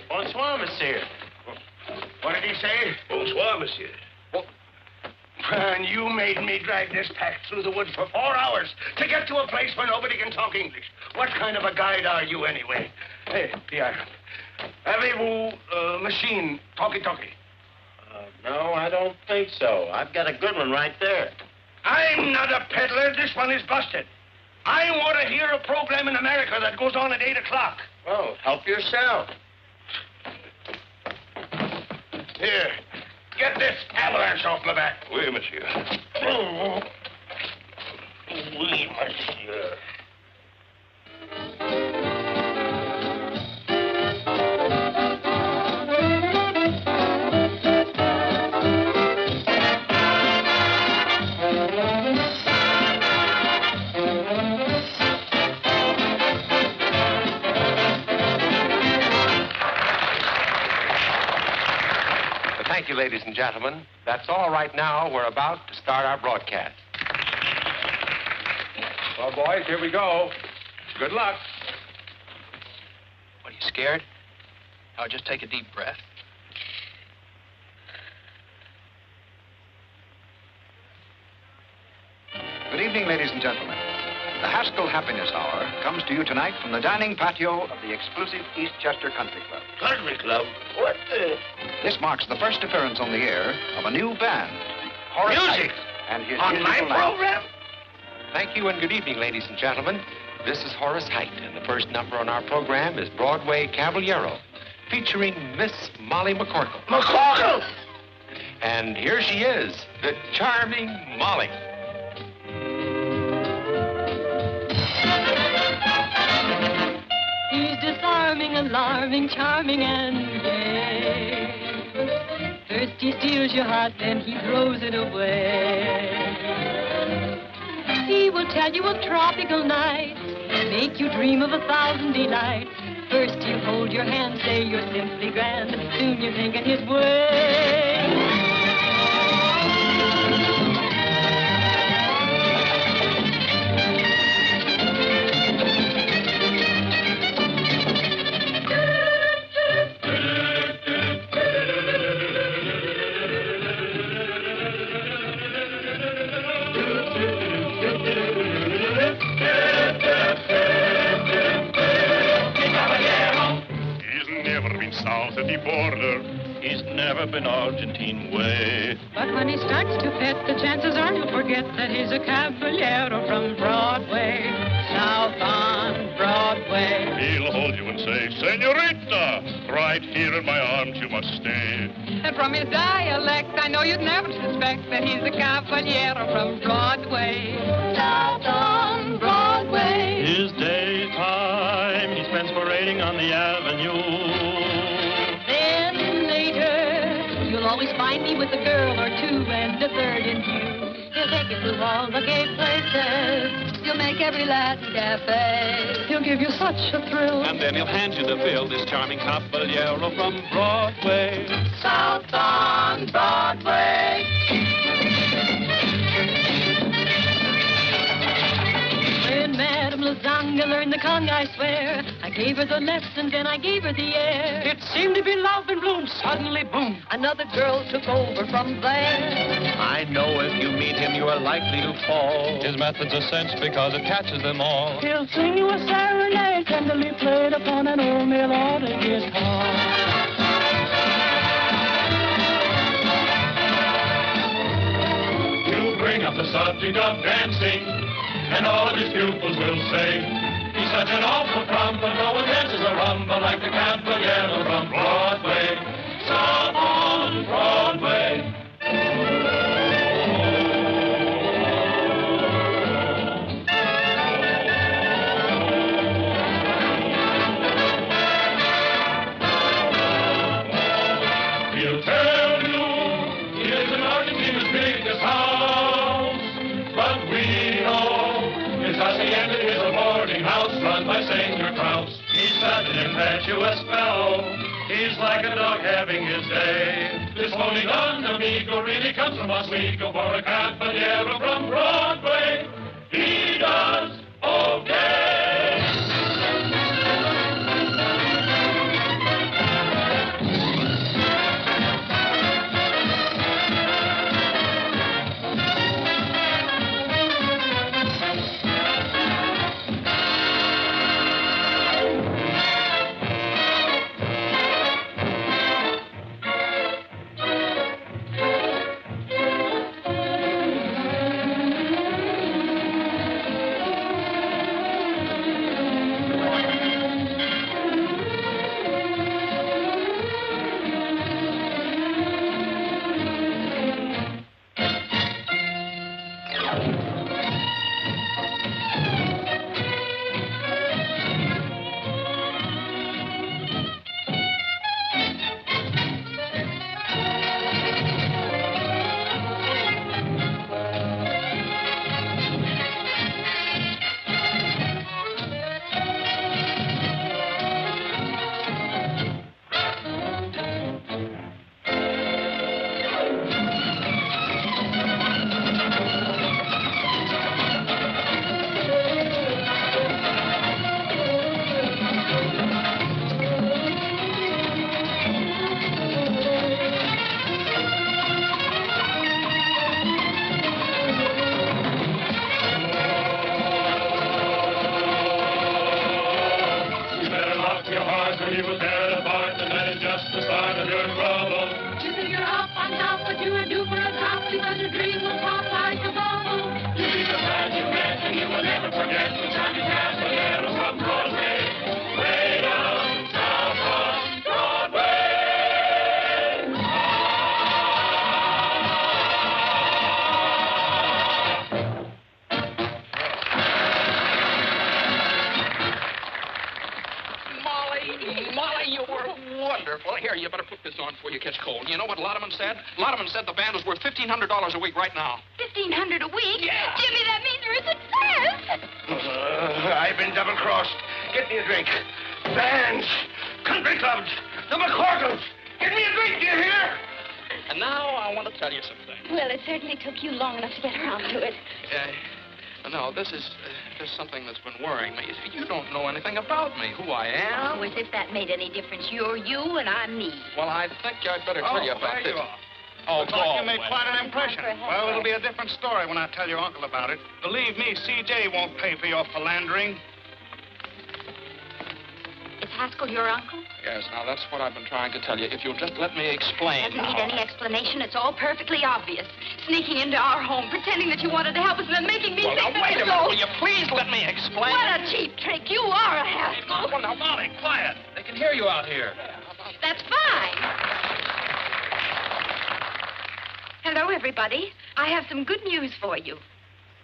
Bonsoir, monsieur. What did he say? Bonsoir, monsieur. And you made me drag this pack through the woods for 4 hours to get to a place where nobody can talk English. What kind of a guide are you, anyway? Hey, Pierre. Avez-vous machine, talkie-talkie? No, I don't think so. I've got a good one right there. I'm not a peddler. This one is busted. I want to hear a program in America that goes on at 8 o'clock. Oh, help yourself. Here, get this avalanche off my back. Oui, monsieur. Oh. Oui, monsieur. Thank you, ladies and gentlemen. That's all right now. We're about to start our broadcast. Well, boys, here we go. Good luck. What, are you scared? Oh, just take a deep breath. Good evening, ladies and gentlemen. The Haskell Happiness Hour comes to you tonight from the dining patio of the exclusive Eastchester Country Club. Country Club? What the? This marks the first appearance on the air of a new band, Horace Music? Height and his On my musical line. program? Thank you and good evening, ladies and gentlemen. This is Horace Height, and the first number on our program is Broadway Caballero, featuring Miss Molly McCorkle. McCorkle? And here she is, the charming Molly. charming, charming and gay. First he steals your heart, then he throws it away. He will tell you of tropical nights, make you dream of 1,000 delights. First he'll hold your hand, say you're simply grand. Soon you're thinking his way. South of the border, he's never been Argentine way. But when he starts to pet, the chances are you'll forget that he's a caballero from Broadway, south on Broadway. He'll hold you and say, Senorita, right here in my arms you must stay. And from his dialect, I know you'd never suspect that he's a caballero from Broadway, south on Broadway. His daytime he spends parading on the avenue. You'll always find me with a girl or two and a third in view. He'll take you through all the gay places. He'll make every Latin cafe. He'll give you such a thrill. And then he'll hand you the bill, this charming caballero from Broadway. South on Broadway. When Madame Lasagna learned the conga, I swear, I gave her the lessons and I gave her the air. It seemed to be love in bloom, suddenly boom. Another girl took over from there. I know if you meet him, you are likely to fall. His method's a cinch because it catches them all. He'll sing you a serenade, tenderly played upon an old melodic guitar. You bring up the subject of dancing, and all of his pupils will say, he's such an awful trump, but no one dances a rumba like the caballero from Broadway, south on Broadway. He'll tell you he lives in Argentina's biggest house, but we know his hacienda is a boarding house run by Senor Kraus. He's such an impetuous fellow, he's like a dog having his day. This phony Don Amigo really comes from Oswego for a caballero from Broadway. He does okay. Molly, you wonderful. Here, you better put this on before you catch cold. You know what Lotterman said? Lotterman said the band was worth $1,500 a week right now. $1,500 a week? Yeah. Jimmy, that means you're a success. I've been double-crossed. Get me a drink. Bands, country clubs, the McCorkles. Get me a drink, do you hear? And now I want to tell you something. Well, it certainly took you long enough to get around to it. No, this is just something that's been worrying me. You see, you don't know anything about me, who I am. Oh, as if that made any difference. You're you and I'm me. Well, I think I'd better tell you about there this. you are. Oh, Looks like you made quite an impression. Well, it'll be a different story when I tell your uncle about it. Believe me, CJ won't pay for your philandering. Is Haskell your uncle? Yes, now that's what I've been trying to tell you. If you'll just let me explain. Doesn't need any explanation. It's all perfectly obvious. Sneaking into our home, pretending that you wanted to help us, and then making me Well, think now, that wait a was minute. all... Will you please let me explain? What a cheap trick. You are a Haskell. Well, now, Molly, quiet. They can hear you out here. That's fine. Hello, everybody. I have some good news for you.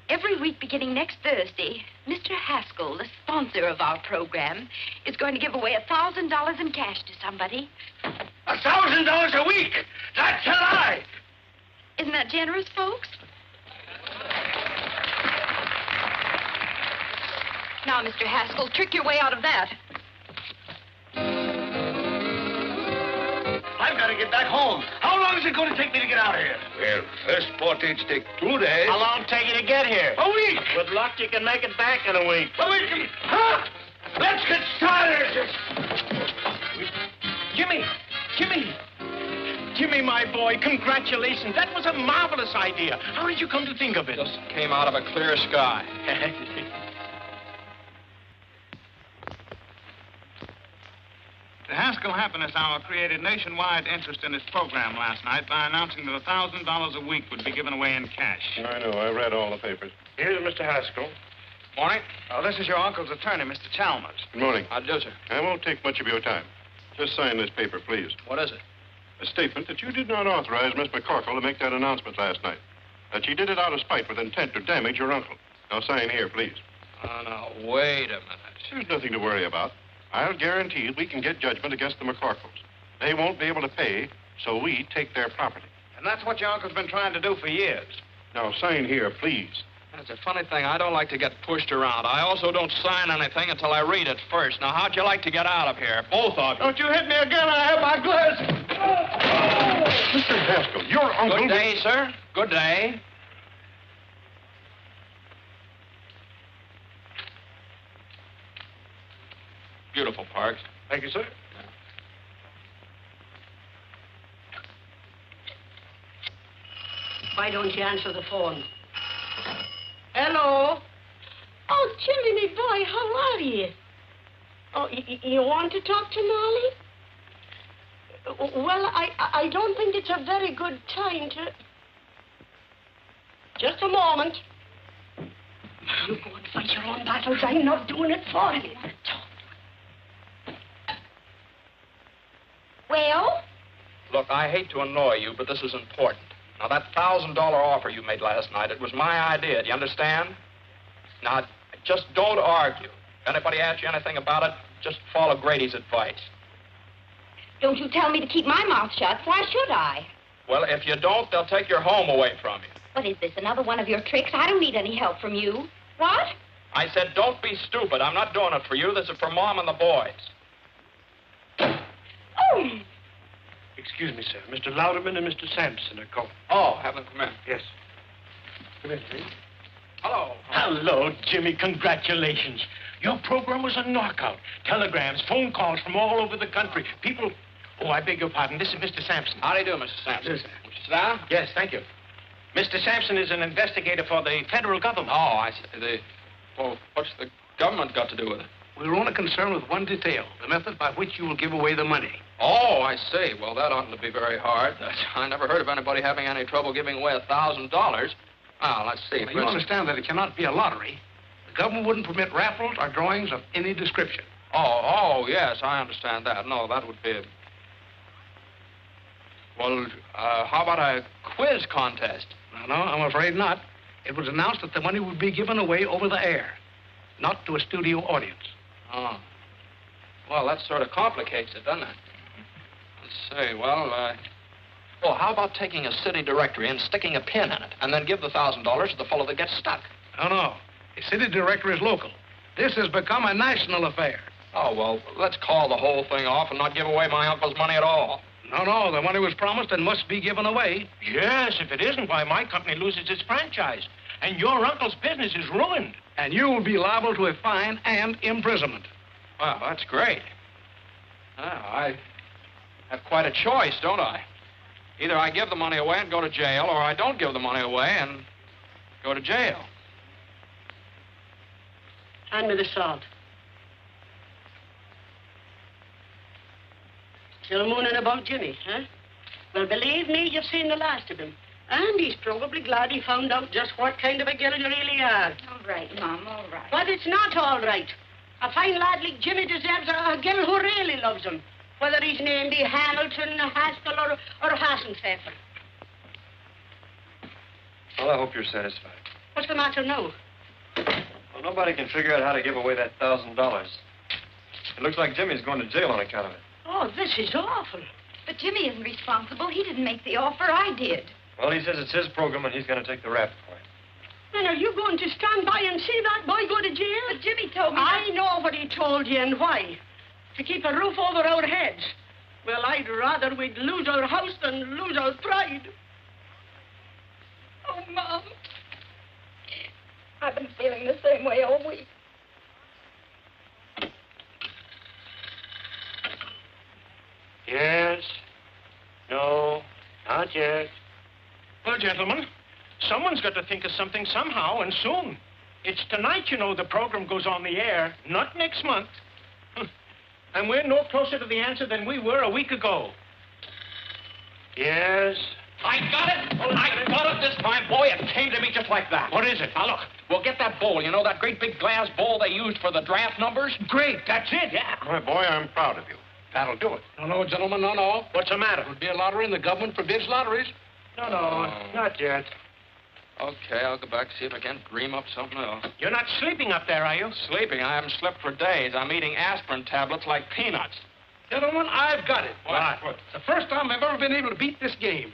Every week beginning next Thursday, Mr. Haskell, the sponsor of our program, is going to give away $1,000 in cash to somebody. $1,000 a week? That's a lie! Isn't that generous, folks? Now, Mr. Haskell, trick your way out of that. I've got to get back home. How long is it going to take me to get out of here? Well, first portage take 2 days. How long take you to get here? A week. With luck, you can make it back in a week. A week? Huh? Let's get started. Jimmy, my boy, congratulations. That was a marvelous idea. How did you come to think of it? Just came out of a clear sky. The Haskell Happiness Hour created nationwide interest in its program last night by announcing that $1,000 a week would be given away in cash. I know. I read all the papers. Here's Mr. Haskell. Morning. This is your uncle's attorney, Mr. Chalmers. Good morning. How do, sir? I won't take much of your time. Just sign this paper, please. What is it? A statement that you did not authorize Miss McCorkle to make that announcement last night. That she did it out of spite with intent to damage your uncle. Now sign here, please. Now, wait a minute. There's nothing to worry about. I'll guarantee we can get judgment against the McCorkles. They won't be able to pay, so we take their property. And that's what your uncle's been trying to do for years. Now sign here, please. That's a funny thing. I don't like to get pushed around. I also don't sign anything until I read it first. Now, how'd you like to get out of here? Both of you. Don't you hit me again. I have my glass. Mr. Haskell, your uncle... Good day, sir. Good day. Beautiful, Parks. Thank you, sir. Why don't you answer the phone? Hello? Oh, Jimmy, me boy, how are you? Oh, you want to talk to Molly? Well, I don't think it's a very good time to... Just a moment. You go and fight your own battles. I'm not doing it for you. Well? Look, I hate to annoy you, but this is important. Now, that $1,000 offer you made last night, it was my idea. Do you understand? Now, just don't argue. If anybody asks you anything about it, just follow Grady's advice. Don't you tell me to keep my mouth shut. Why should I? Well, if you don't, they'll take your home away from you. What is this, another one of your tricks? I don't need any help from you. What? I said, don't be stupid. I'm not doing it for you. This is for Mom and the boys. Oh! Excuse me, sir. Mr. Louderman and Mr. Sampson are calling. Oh, have them come in. Yes. Come in, please. Hello. Hello, Jimmy. Congratulations. Your program was a knockout. Telegrams, phone calls from all over the country. People... Oh, I beg your pardon. This is Mr. Sampson. How do you do, Mr. Sampson? Yes. Would you sit down? Yes, thank you. Mr. Sampson is an investigator for the federal government. Oh, I see. Well, what's the government got to do with it? We're only concerned with one detail, the method by which you will give away the money. Oh, I see. Well, that oughtn't to be very hard. I never heard of anybody having any trouble giving away $1,000. Now, let's see. Now, you understand that it cannot be a lottery. The government wouldn't permit raffles or drawings of any description. Oh, yes, I understand that. No, that would be... Well, how about a quiz contest? No, I'm afraid not. It was announced that the money would be given away over the air, not to a studio audience. Oh. Well, that sort of complicates it, doesn't it? Say, well, oh, how about taking a city directory and sticking a pin in it, and then give the $1,000 to the fellow that gets stuck? No. The city directory is local. This has become a national affair. Oh, well, let's call the whole thing off and not give away my uncle's money at all. No, the money was promised and must be given away. Yes, if it isn't, why, my company loses its franchise. And your uncle's business is ruined. And you will be liable to a fine and imprisonment. Well, that's great. I have quite a choice, don't I? Either I give the money away and go to jail, or I don't give the money away and go to jail. Hand me the salt. Still mooning about Jimmy, huh? Well, believe me, you've seen the last of him. And he's probably glad he found out just what kind of a girl you really are. All right, Mom, all right. But it's not all right. A fine lad like Jimmy deserves a girl who really loves him. Whether his name be Hamilton, Haskell, or Hassenpfeffer. Well, I hope you're satisfied. What's the matter now? Well, nobody can figure out how to give away that $1,000. It looks like Jimmy's going to jail on account of it. Oh, this is awful. But Jimmy isn't responsible. He didn't make the offer. I did. Well, he says it's his program and he's going to take the rap for it. Then are you going to stand by and see that boy go to jail? But Jimmy told me I know what he told you and why. To keep a roof over our heads. Well, I'd rather we'd lose our house than lose our pride. Oh, Mom. I've been feeling the same way all week. Yes. No. Not yet. Well, gentlemen, someone's got to think of something somehow, and soon. It's tonight, you know, the program goes on the air, not next month. And we're no closer to the answer than we were a week ago. Yes. I got it! I got it this time, boy. It came to me just like that. What is it? Now, look, we'll get that bowl. You know, that great big glass bowl they used for the draft numbers? Great, that's it, yeah. My boy, I'm proud of you. That'll do it. No, gentlemen, no. What's the matter? It would be a lottery and the government forbids lotteries. No, not yet. Okay, I'll go back and see if I can dream up something else. You're not sleeping up there, are you? Sleeping? I haven't slept for days. I'm eating aspirin tablets like peanuts. Gentlemen, I've got it. What? The first time I've ever been able to beat this game.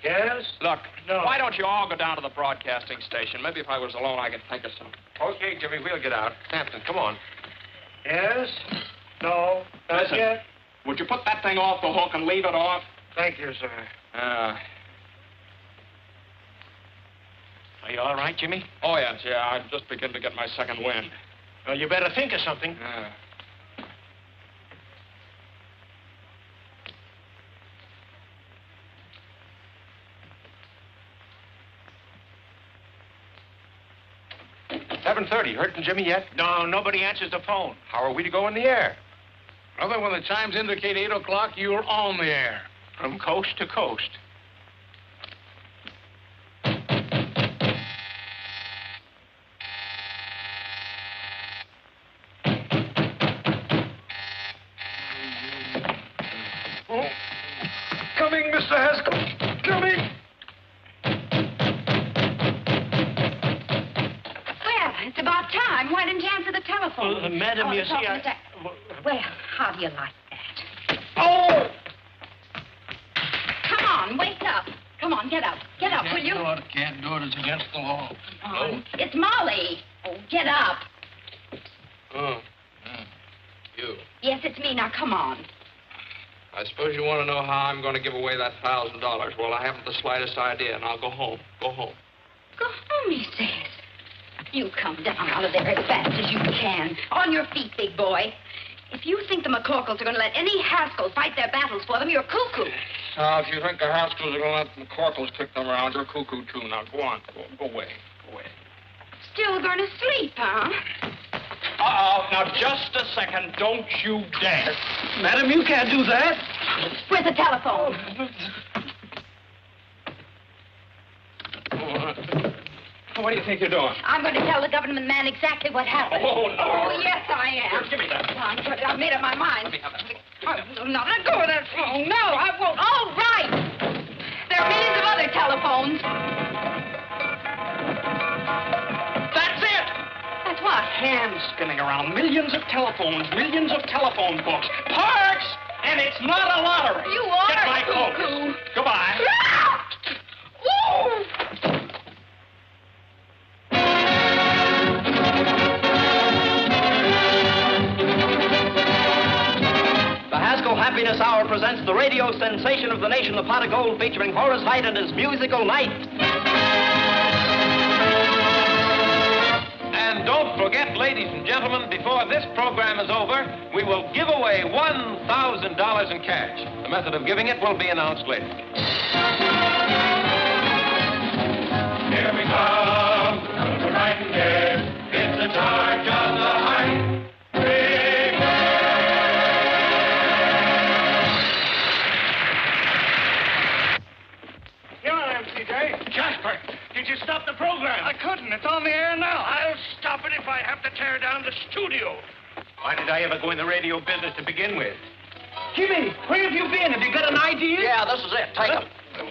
Yes? Look, No. why don't you all go down to the broadcasting station? Maybe if I was alone, I could think of something. Okay, Jimmy, we'll get out. Hampton, come on. Yes? No, not Listen, yet. would you put that thing off the hook and leave it off? Thank you, sir. Uh, Are you all right, Jimmy? oh, yes, yeah. I'm just beginning to get my second wind. Well, you better think of something. $7:30. Heard from Jimmy yet? No, nobody answers the phone. How are we to go in the air? Brother, when the chimes indicate 8 o'clock, you're on the air. From coast to coast. Coming, Mr. Haskell. Coming. Well, it's about time. Why didn't you answer the telephone? Madam, you it's see, off I... the ta- Well, how do you like that? Oh! Come on, wake up. Come on, get up. Get up, will you? Can't do it. It's against the law. It's Molly. Oh, get up. Oh. You. Yes, it's me. Now, come on. I suppose you want to know how I'm going to give away that $1,000. Well, I haven't the slightest idea, and I'll go home. Go home. Go home, he says. You come down out of there as fast as you can. On your feet, big boy. If you think the McCorkles are going to let any Haskell fight their battles for them, you're cuckoo. Now, if you think the Haskells are going to let the McCorkles kick them around, you're cuckoo, too. Now, go on. Go away. Go away. Still going to sleep, huh? Uh-oh. Now, just a second. Don't you dare. Madam, you can't do that. Where's the telephone? What do you think you're doing? I'm going to tell the government man exactly what happened. Oh, no. Oh, yes, I am. Here, give me that. I've made up my mind. Let me have it. No, let go of that phone. No, I won't. All right. There are millions of other telephones. That's it. That's what? Hands spinning around. Millions of telephones. Millions of telephone books. Parks! And it's not a lottery. You are Get my coat. cuckoo. Goodbye. The Haskell Happiness Hour presents the radio sensation of the nation, the Pot of Gold, featuring Horace Heidt and his musical night. And don't forget, ladies and gentlemen, before this program is over, we will give away $1,000 in cash. The method of giving it will be announced later. Here we come, the right there. It's the charge of the Height. Here I am, CJ. Jasper, did you stop the program? I couldn't. It's on the air now. I'll stop it if I have to tear down the studio. Why did I ever go in the radio business to begin with? Jimmy, where have you been? Have you got an idea? Yeah, this is it. Take them.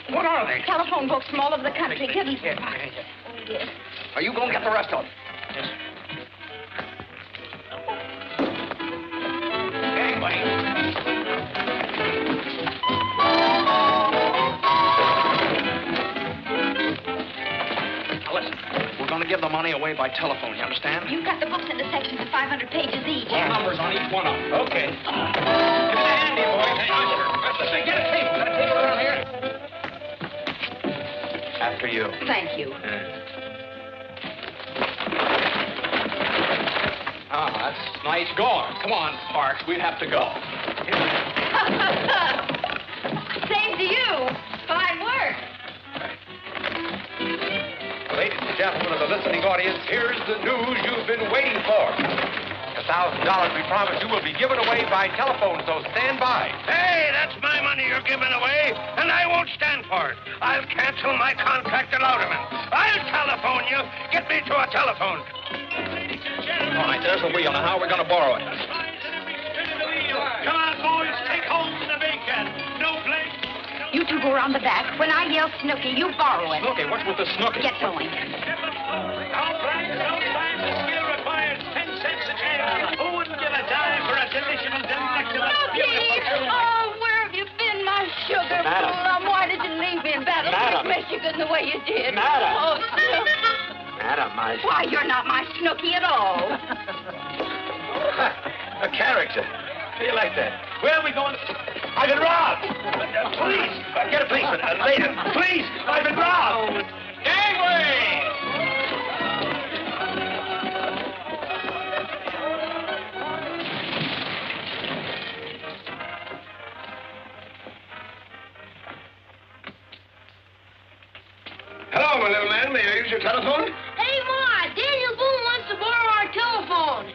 What are they? Telephone books from all over the country. Give them some. Oh, yes. Are you going to get the rest of them? We're going to give the money away by telephone, you understand? You've got the books in the sections of 500 pages each. All numbers on each one of them. Okay. Give me the handy, boys. Get a table. Got a table around here? After you. Thank you. Ah, that's nice going. Come on, Sparks. We'd have to go. Same to you. Fine work. Ladies and gentlemen of the listening audience, here's the news you've been waiting for. $1,000 we promised you will be given away by telephone, so stand by. Hey, that's my money you're giving away, and I won't stand for it. I'll cancel my contract to Louderman. I'll telephone you. Get me to a telephone. All right, there's the wheel. Now, how are we going to borrow it? Come on, boys. Take hold of the bacon. No blame. You two go around the back. When I yell Snooky, you borrow it. Snooky? What's with the Snooky? Get going. Sometimes the skill requires 10 cents a jam. Who wouldn't give a dime for a delicious, delectable, beautiful children? Oh, where have you been, my sugar Madam. plum? Why did you leave me in Battle Creek, Madam. Michigan, the way you did? Madam. Oh, Snooky. Madam, I... Why, you're not my Snooky at all. A character. How do you like that? Where are we going? I've been robbed. Police. Get a policeman. Later. Police. I've been robbed. Gangway. Hello, my little man. May I use your telephone? Hey, Ma, Daniel Boone wants to borrow our telephone.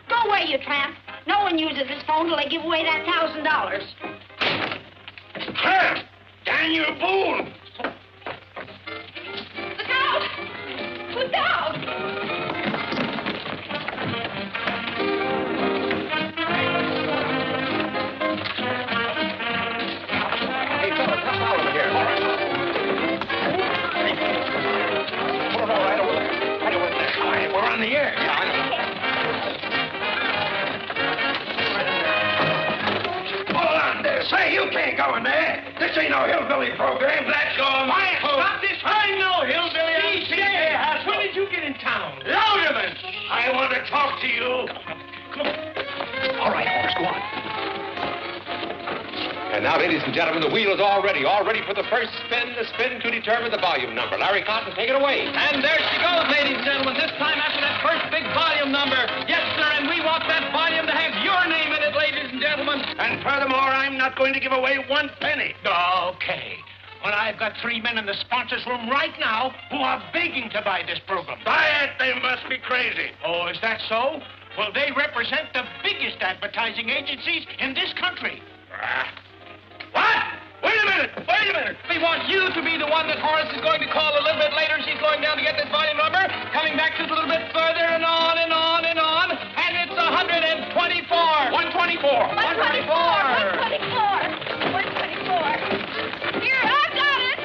Go away, you tramp. No one uses his phone till they give away that $1,000. Tramp. Daniel Boone. Look out! Look out! Hey, fellas, come on over here. All right. Put it all right over there. Right over there. All right, we're on the air. Yeah, I know. Hold on there. Say, you can't go in there. This ain't no hillbilly program. That's your Quiet. Stop this. I know, hillbilly. CJ, when did you get in town? Louderman. I want to talk to you. Come on. All right, Horace, go on. And now, ladies and gentlemen, the wheel is all ready for the first spin, the spin to determine the volume number. Larry Cotton, take it away. And there she goes, ladies and gentlemen. This time after that first big volume number. Yes, sir, and we want that volume to have your name in it, ladies and gentlemen. And furthermore, I'm not going to give away 1 penny. Okay. Well, I've got 3 men in the sponsors' room right now who are begging to buy this program. Buy it? They must be crazy. Oh, is that so? Well, they represent the biggest advertising agencies in this country. What? Wait a minute. We want you to be the one that Horace is going to call a little bit later. She's going down to get this volume number, coming back just a little bit further and on and on and on. And it's 124. 124. 124. Here, I've got it.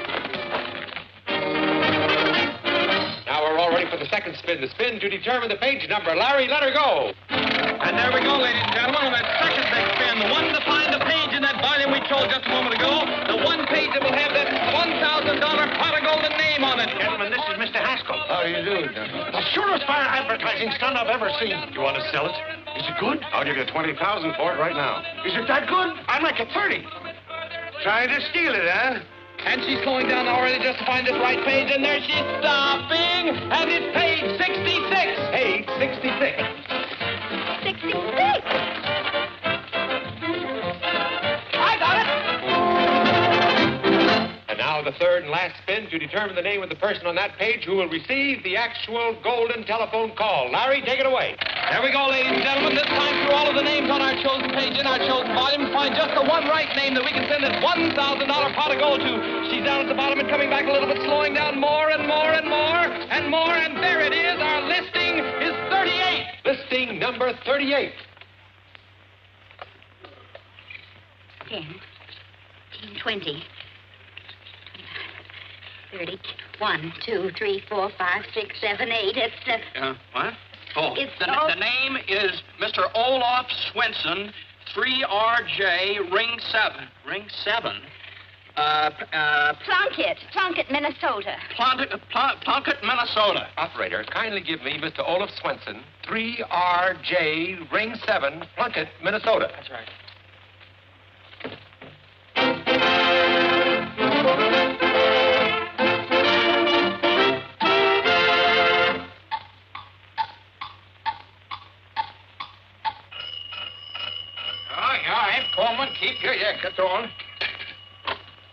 Now we're all ready for the second spin, the spin to determine the page number. Larry, let her go. And there we go, ladies and gentlemen, on that second big spin. and the one to find the page in that volume we told just a moment ago, the one page that will have that $1,000 pot of golden name on it. Gentlemen, this is Mr. Haskell. How do you do, gentlemen? The surest fire advertising stunt I've ever seen. You want to sell it? Is it good? I'll give you $20,000 for it right now. Is it that good? I'd like it 30. Trying to steal it, huh? And she's slowing down already just to find this right page, and there she's stopping, and it's page 66. Page 66. 66. I got it. And now the third and last spin to determine the name of the person on that page who will receive the actual golden telephone call. Larry, take it away. There we go, ladies and gentlemen. This time through all of the names on our chosen page in our chosen volume, find just the one right name that we can send that $1,000 pot of gold to. She's down at the bottom and coming back a little bit, slowing down more and more and more and more, and there it is. Our listing is 38. Listing number 38. 10, 20, 30, 1, 2, 3, 4, 5, 6, 7, 8. It's What? Oh, It's the all- name is Mr. Olaf Swenson, 3RJ, Ring 7. Ring 7? Plunkett, Minnesota. Plunkett, Minnesota. Operator, kindly give me Mr. Olaf Swenson, 3RJ, Ring 7, Plunkett, Minnesota. That's right. Coleman, keep your jacket on.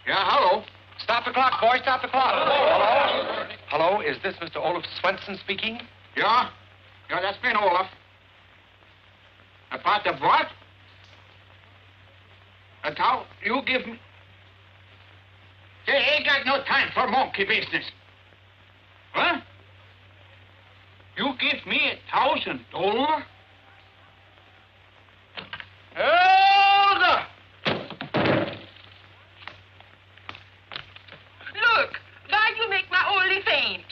Yeah, hello. Stop the clock, boy. Stop the clock. Hello? Hello, is this Mr. Olaf Swenson speaking? Yeah? Yeah, that's been Olaf. About the what? That's how you give me... They ain't got no time for monkey business. What? You give me $1,000? Hold up! Look, why you make my only faint?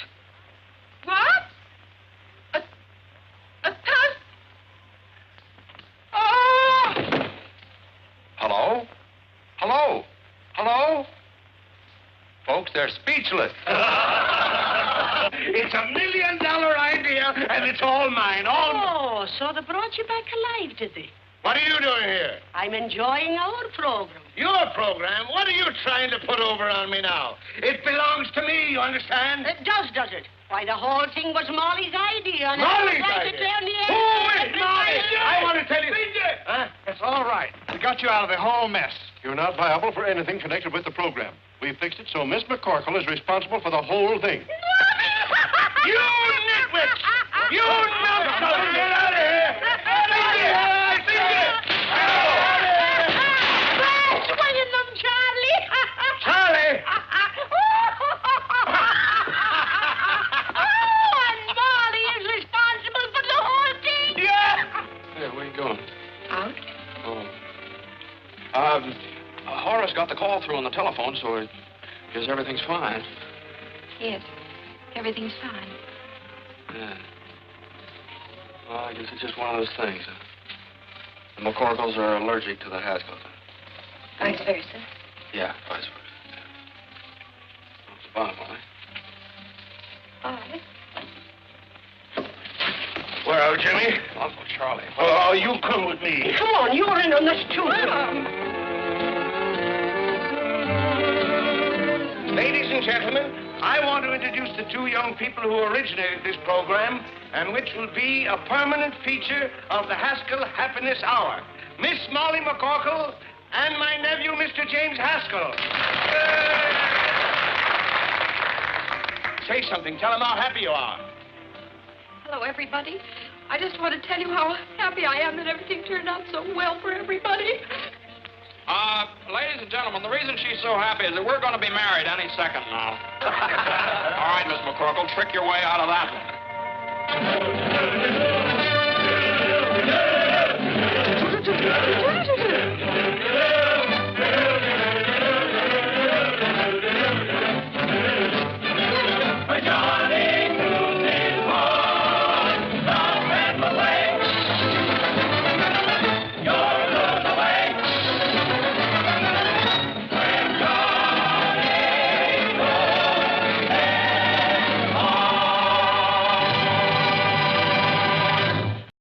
What? A tusk? Oh! Hello? Hello? Hello? Folks, they're speechless. It's $1 million idea, and it's all mine, all mine. Oh, so they brought you back alive, did they? What are you doing here? I'm enjoying our program. Your program? What are you trying to put over on me now? It belongs to me, you understand? It does it? Why, the whole thing was Molly's idea. And Molly's I idea? Down the Who is Molly? I want to tell you... Huh? It's all right. We got you out of the whole mess. You're not liable for anything connected with the program. We fixed it so Miss McCorkle is responsible for the whole thing. You nitwits! You numbskulls! Get out of here! Out of here! Swinging them, Charlie. Charlie! Oh, and Molly is responsible for the whole thing. Yeah! Hey, where you going? Out? Oh. Horace got the call through on the telephone, so I guess everything's fine. Yes, everything's fine. Yeah. Well, I guess it's just one of those things. The McCorkles are allergic to the Haskells. Vice versa. Yeah, vice versa. Bye, Molly. Bye. Well, Jimmy? Uncle Charlie. Oh, you come with me. Come on, you're in on this too. Ladies and gentlemen, I want to introduce the two young people who originated this program and which will be a permanent feature of the Haskell Happiness Hour. Miss Molly McCorkle and my nephew, Mr. James Haskell. Say something. Tell them how happy you are. Hello, everybody. I just want to tell you how happy I am that everything turned out so well for everybody. Ladies and gentlemen, the reason she's so happy is that we're going to be married any second now. All right, Miss McCorkle, trick your way out of that one.